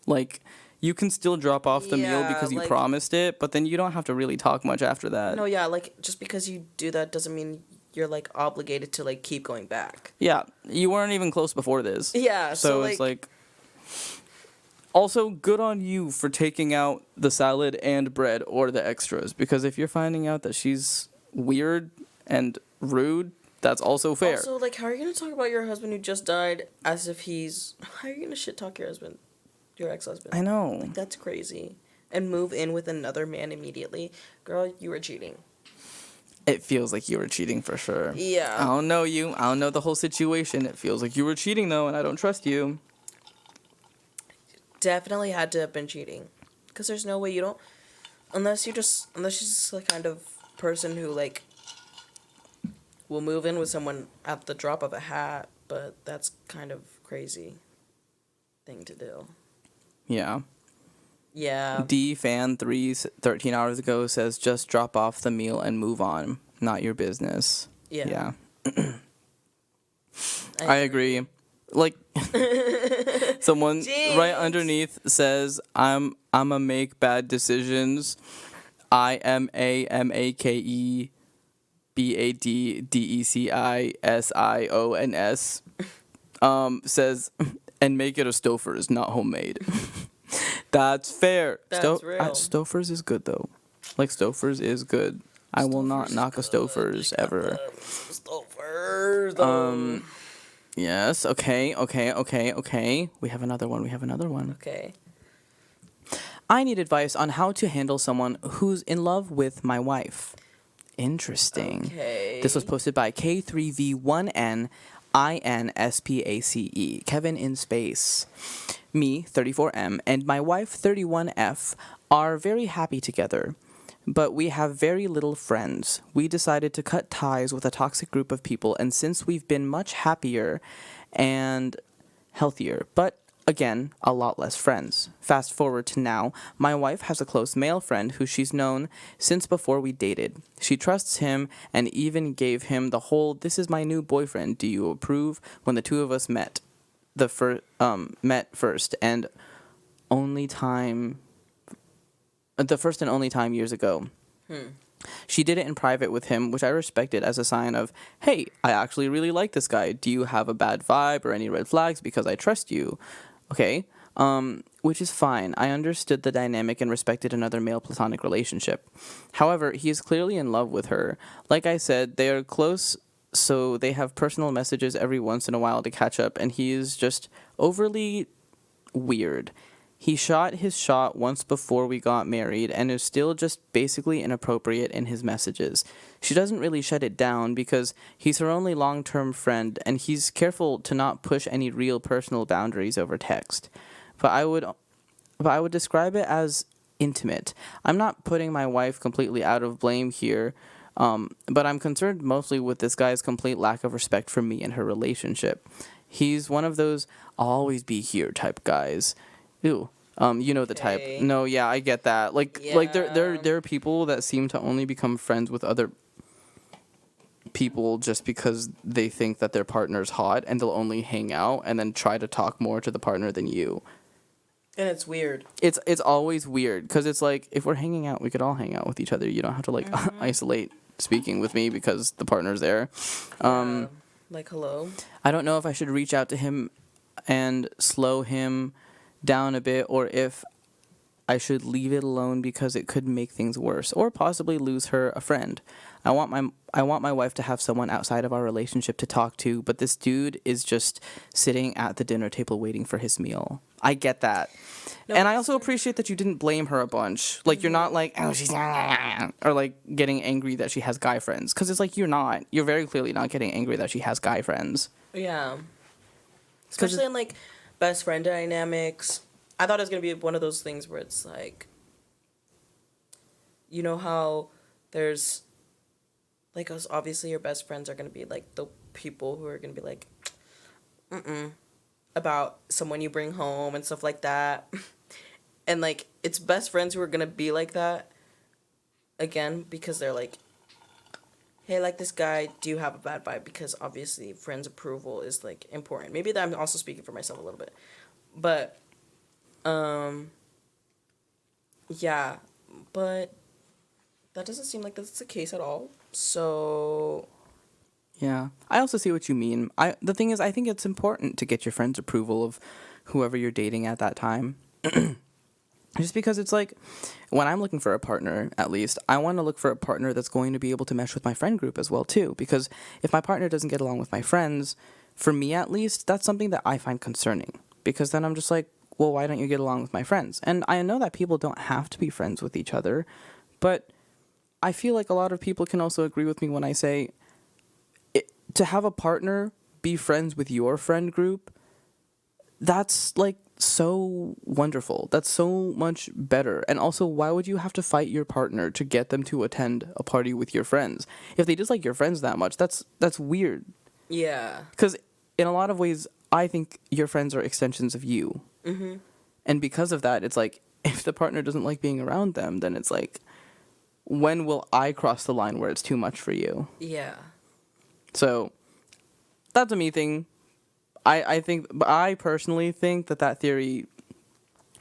Like, you can still drop off the meal because you promised it, but then you don't have to really talk much after that. No, yeah, like, just because you do that doesn't mean you're, like, obligated to, like, keep going back. Yeah, you weren't even close before this. Yeah, so it's like... Also, good on you for taking out the salad and bread or the extras, because if you're finding out that she's weird and rude, that's also fair. Also, like, how are you going to talk about your husband who just died as if he's... How are you going to shit-talk your husband? Your ex-husband. I know. Like, that's crazy. And move in with another man immediately. Girl, you were cheating. It feels like you were cheating for sure. Yeah. I don't know you. I don't know the whole situation. It feels like you were cheating, though, and I don't trust you. Definitely had to have been cheating. Because there's no way you don't... Unless you're just the kind of person who, like, will move in with someone at the drop of a hat. But that's kind of crazy thing to do. Yeah. Yeah. DFan3 13 hours ago says, just drop off the meal and move on. Not your business. Yeah. I agree. Like, someone right underneath says, I'm a make bad decisions. IMAMAKEBADDECISIONS. Says, and make it a Stouffer's, not homemade. That's fair. That's real. Stouffer's is good, though. Like, Stouffer's is good. I will not knock a Stouffer's ever. Stouffer's. Yes, okay. We have another one. Okay. I need advice on how to handle someone who's in love with my wife. Interesting. Okay. This was posted by K3V1N INSPACE, Kevin in Space. Me, 34M, and my wife, 31F, are very happy together, but we have very little friends. We decided to cut ties with a toxic group of people, and since we've been much happier and healthier, but again, a lot less friends. Fast forward to now, my wife has a close male friend who she's known since before we dated. She trusts him and even gave him the whole "this is my new boyfriend, do you approve?" when the two of us met first and only time the first and only time years ago. She did it in private with him, which I respected as a sign of, hey, I actually really like this guy. Do you have a bad vibe or any red flags because I trust you? Okay. Which is fine. I understood the dynamic and respected another male platonic relationship. However, he is clearly in love with her. Like I said, they are close, so they have personal messages every once in a while to catch up, and he is just overly weird. He shot his shot once before we got married and is still just basically inappropriate in his messages. She doesn't really shut it down because he's her only long-term friend and he's careful to not push any real personal boundaries over text. But I would describe it as intimate. I'm not putting my wife completely out of blame here, but I'm concerned mostly with this guy's complete lack of respect for me and her relationship. He's one of those "I'll always be here" type guys. Ew. You know the type. Okay. No, yeah, I get that. Like there are people that seem to only become friends with other people just because they think that their partner's hot and they'll only hang out and then try to talk more to the partner than you. And it's weird. It's always weird because it's like, if we're hanging out, we could all hang out with each other. You don't have to like isolate speaking with me because the partner's there. Like, hello? I don't know if I should reach out to him and slow him down a bit, or if I should leave it alone because it could make things worse, or possibly lose her a friend. I want my wife to have someone outside of our relationship to talk to, but this dude is just sitting at the dinner table waiting for his meal. I get that. No, and I also appreciate that you didn't blame her a bunch. Like, you're not like, oh, she's or like getting angry that she has guy friends, because it's like, you're not. You're very clearly not getting angry that she has guy friends. Yeah. Especially in, like, best friend dynamics. I thought it was going to be one of those things where it's like, you know how there's, like, obviously your best friends are going to be, like, the people who are going to be like, about someone you bring home and stuff like that. And, like, it's best friends who are going to be like that, again, because they're like, hey, like this guy, do you have a bad vibe? Because obviously friends' approval is, like, important. Maybe that I'm also speaking for myself a little bit. But, yeah. But that doesn't seem like that's the case at all. So... Yeah. I also see what you mean. The thing is, I think it's important to get your friend's approval of whoever you're dating at that time. Just because it's like, when I'm looking for a partner, at least, I want to look for a partner that's going to be able to mesh with my friend group as well, too. Because if my partner doesn't get along with my friends, for me at least, that's something that I find concerning. Because then I'm just like, well, why don't you get along with my friends? And I know that people don't have to be friends with each other, but I feel like a lot of people can also agree with me when I say, to have a partner be friends with your friend group, that's, like, so wonderful. That's so much better. And also, why would you have to fight your partner to get them to attend a party with your friends? If they dislike your friends that much, that's weird. Yeah. Because in a lot of ways, I think your friends are extensions of you. Mm-hmm. And because of that, it's like, if the partner doesn't like being around them, then it's like, when will I cross the line where it's too much for you? Yeah. So, that's a me thing. I personally think that theory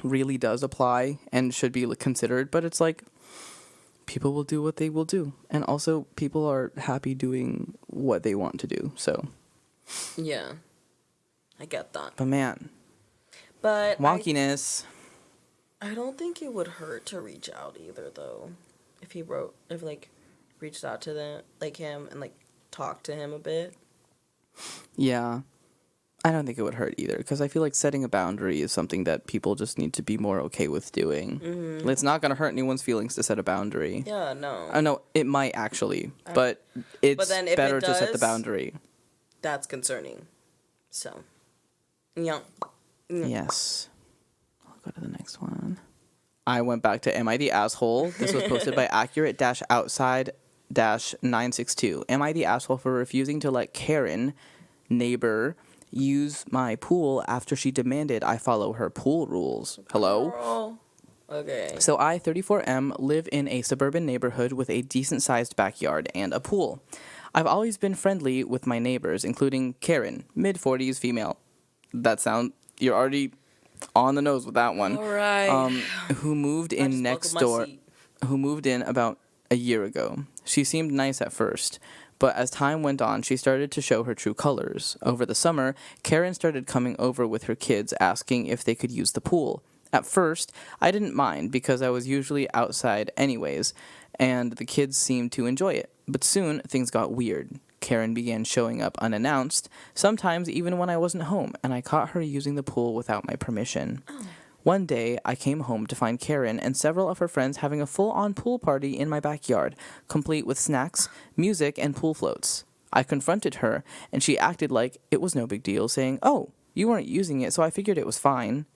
really does apply and should be considered, but it's like, people will do what they will do. And also, people are happy doing what they want to do, so. Yeah. I get that. But man, But wonkiness. I don't think it would hurt to reach out either, though. If reached out to them, like, him, and, like, talked to him a bit. Yeah. I don't think it would hurt either, because I feel like setting a boundary is something that people just need to be more okay with doing. Mm-hmm. It's not going to hurt anyone's feelings to set a boundary. Yeah, no. I know, it might actually, but it's better to set the boundary. That's concerning. So, yeah. Yes. I'll go to the next one. I went back to Am I the Asshole? This was posted by Accurate-Outside-962. Am I the asshole for refusing to let Karen, neighbor, use my pool after she demanded I follow her pool rules. Hello? Girl. Okay. So I, 34M, live in a suburban neighborhood with a decent-sized backyard and a pool. I've always been friendly with my neighbors, including Karen, mid-40s female. You're already on the nose with that one. All right. Who moved I in just next buckled my door, seat. who moved in about a year ago. She seemed nice at first, but as time went on, she started to show her true colors. Over the summer, Karen started coming over with her kids, asking if they could use the pool. At first, I didn't mind because I was usually outside anyways, and the kids seemed to enjoy it. But soon, things got weird. Karen began showing up unannounced, sometimes even when I wasn't home, and I caught her using the pool without my permission. One day, I came home to find Karen and several of her friends having a full-on pool party in my backyard, complete with snacks, music, and pool floats. I confronted her, and she acted like it was no big deal, saying, "Oh, you weren't using it, so I figured it was fine."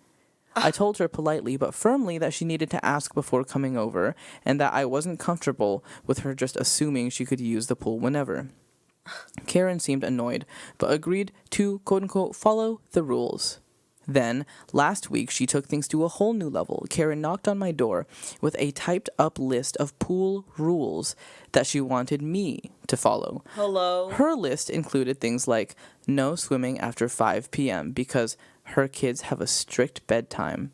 I told her politely but firmly that she needed to ask before coming over, and that I wasn't comfortable with her just assuming she could use the pool whenever. Karen seemed annoyed, but agreed to, quote-unquote, follow the rules. Then, last week, she took things to a whole new level. Karen knocked on my door with a typed-up list of pool rules that she wanted me to follow. Hello. Her list included things like no swimming after 5 p.m. because her kids have a strict bedtime,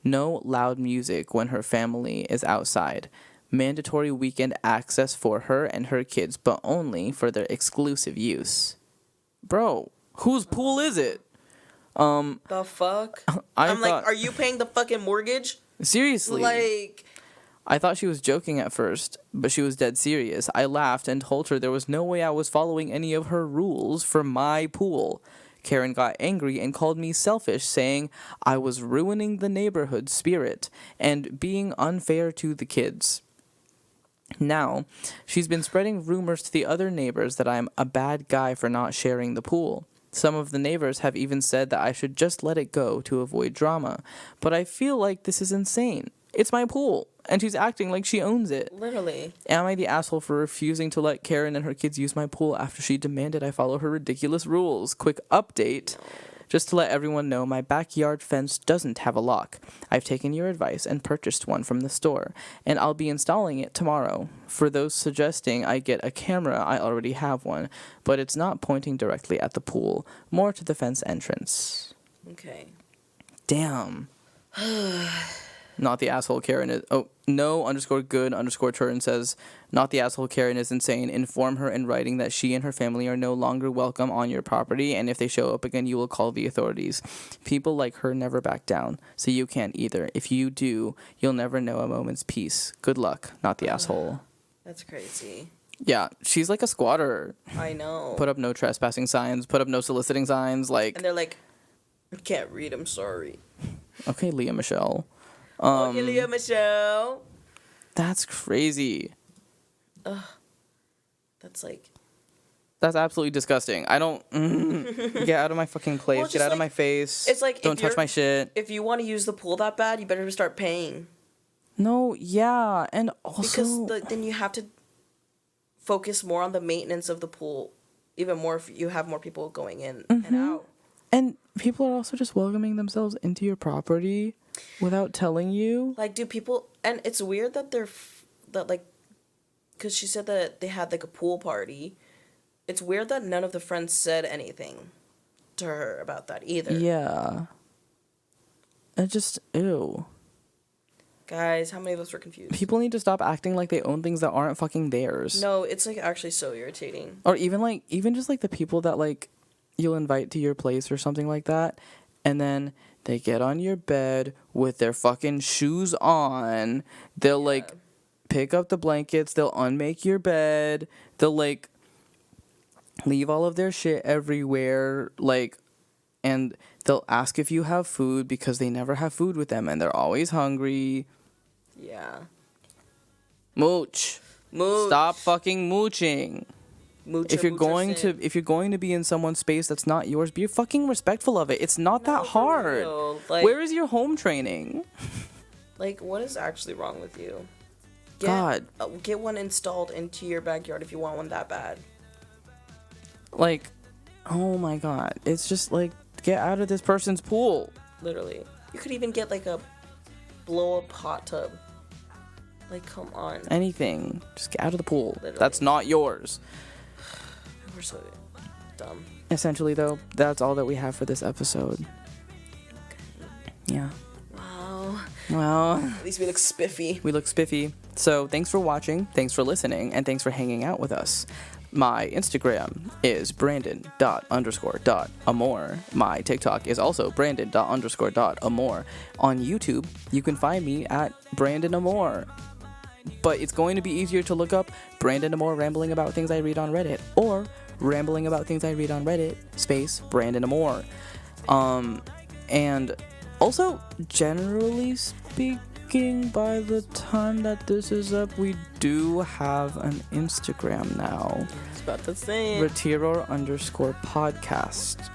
no loud music when her family is outside, mandatory weekend access for her and her kids, but only for their exclusive use. Bro, whose pool is it? The fuck? I'm like, are you paying the fucking mortgage? Seriously. Like, I thought she was joking at first, but she was dead serious. I laughed and told her there was no way I was following any of her rules for my pool. Karen got angry and called me selfish, saying I was ruining the neighborhood spirit and being unfair to the kids. Now, she's been spreading rumors to the other neighbors that I'm a bad guy for not sharing the pool. Some of the neighbors have even said that I should just let it go to avoid drama. But I feel like this is insane. It's my pool, and she's acting like she owns it. literally. Am I the asshole for refusing to let Karen and her kids use my pool after she demanded I follow her ridiculous rules? Quick update. Just to let everyone know, my backyard fence doesn't have a lock. I've taken your advice and purchased one from the store, and I'll be installing it tomorrow. For those suggesting I get a camera, I already have one, but it's not pointing directly at the pool, more to the fence entrance. Okay. Damn. Not the asshole Karen is... Oh, no_good_turn says, not the asshole Karen is insane. Inform her in writing that she and her family are no longer welcome on your property, and if they show up again, you will call the authorities. People like her never back down, so you can't either. If you do, you'll never know a moment's peace. Good luck, not the asshole. That's crazy. Yeah, she's like a squatter. I know. Put up no trespassing signs, put up no soliciting signs, like... And they're like, I can't read, I'm sorry. Okay, Leah Michelle. Okay, Leah Michelle. That's crazy. That's like... That's absolutely disgusting. I don't... get out of my fucking place. Well, Get just out of like- my face. It's like, Don't if touch you're- my shit. If you want to use the pool that bad, you better start paying. No, yeah. And also... Because then you have to focus more on the maintenance of the pool. Even more if you have more people going in and out. And people are also just welcoming themselves into your property without telling you. Like, do people... And it's weird that because she said that they had, like, a pool party. It's weird that none of the friends said anything to her about that either. Yeah. It just... Ew. Guys, how many of us were confused? People need to stop acting like they own things that aren't fucking theirs. No, it's, like, actually so irritating. Or even just, like, the people that, like, you'll invite to your place or something like that, and then they get on your bed with their fucking shoes on. They'll, like, pick up the blankets. They'll unmake your bed. They'll, like, leave all of their shit everywhere. Like, and they'll ask if you have food because they never have food with them, and they're always hungry. Yeah. Mooch. Mooch. Stop fucking mooching. Mucha, If you're mucha going sin. to be in someone's space that's not yours, be fucking respectful of it. It's not that for hard. real. Like- Where is your home training? Like, what is actually wrong with you? God. Get one installed into your backyard if you want one that bad. Like, Oh my god. It's just like, get out of this person's pool. Literally. You could even get like a blow-up hot tub. Like, come on. Anything. Just get out of the pool. Literally. That's not yours. We're so dumb. Essentially, though, that's all that we have for this episode. Yeah. Wow. Well, At least we look spiffy. we look spiffy. So thanks for watching, thanks for listening, and thanks for hanging out with us. My Instagram is brandon._.amore. My TikTok is also brandon._.amore. On YouTube, you can find me at Brandon Amore. But it's going to be easier to look up Brandon Amore rambling about things I read on Reddit, or rambling about things I read on Reddit, space Brandon Amore. And also, generally speaking, by the time that this is up, we do have an Instagram now. I was about to say. RATIROR_podcast.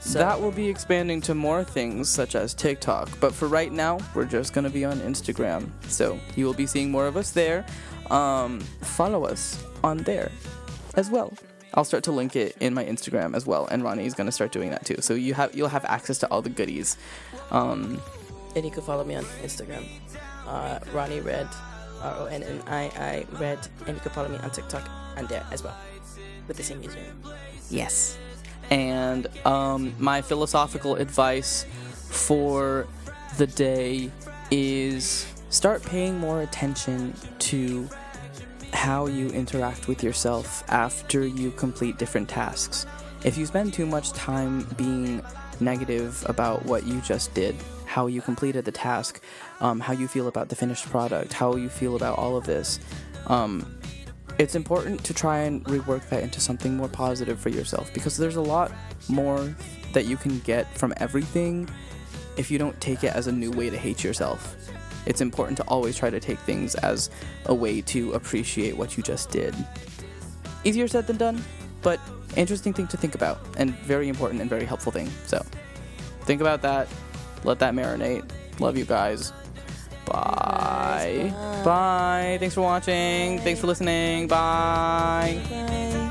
So- That will be expanding to more things such as TikTok, but for right now, we're just going to be on Instagram. So you will be seeing more of us there. Follow us on there as well. I'll start to link it in my Instagram as well, and Ronnie's going to start doing that too. So you'll have access to all the goodies. And you can follow me on Instagram. Ronnie Red, RONNII Red. And you can follow me on TikTok and there as well, with the same username. Yes. And my philosophical advice for the day is start paying more attention to how you interact with yourself after you complete different tasks. If you spend too much time being negative about what you just did, how you completed the task, how you feel about the finished product, how you feel about all of this, it's important to try and rework that into something more positive for yourself, because there's a lot more that you can get from everything if you don't take it as a new way to hate yourself. It's important to always try to take things as a way to appreciate what you just did. Easier said than done, but interesting thing to think about, and very important and very helpful thing. So think about that. Let that marinate. Love you guys. Bye. Bye. Thanks for watching. Thanks for listening. Bye. Bye.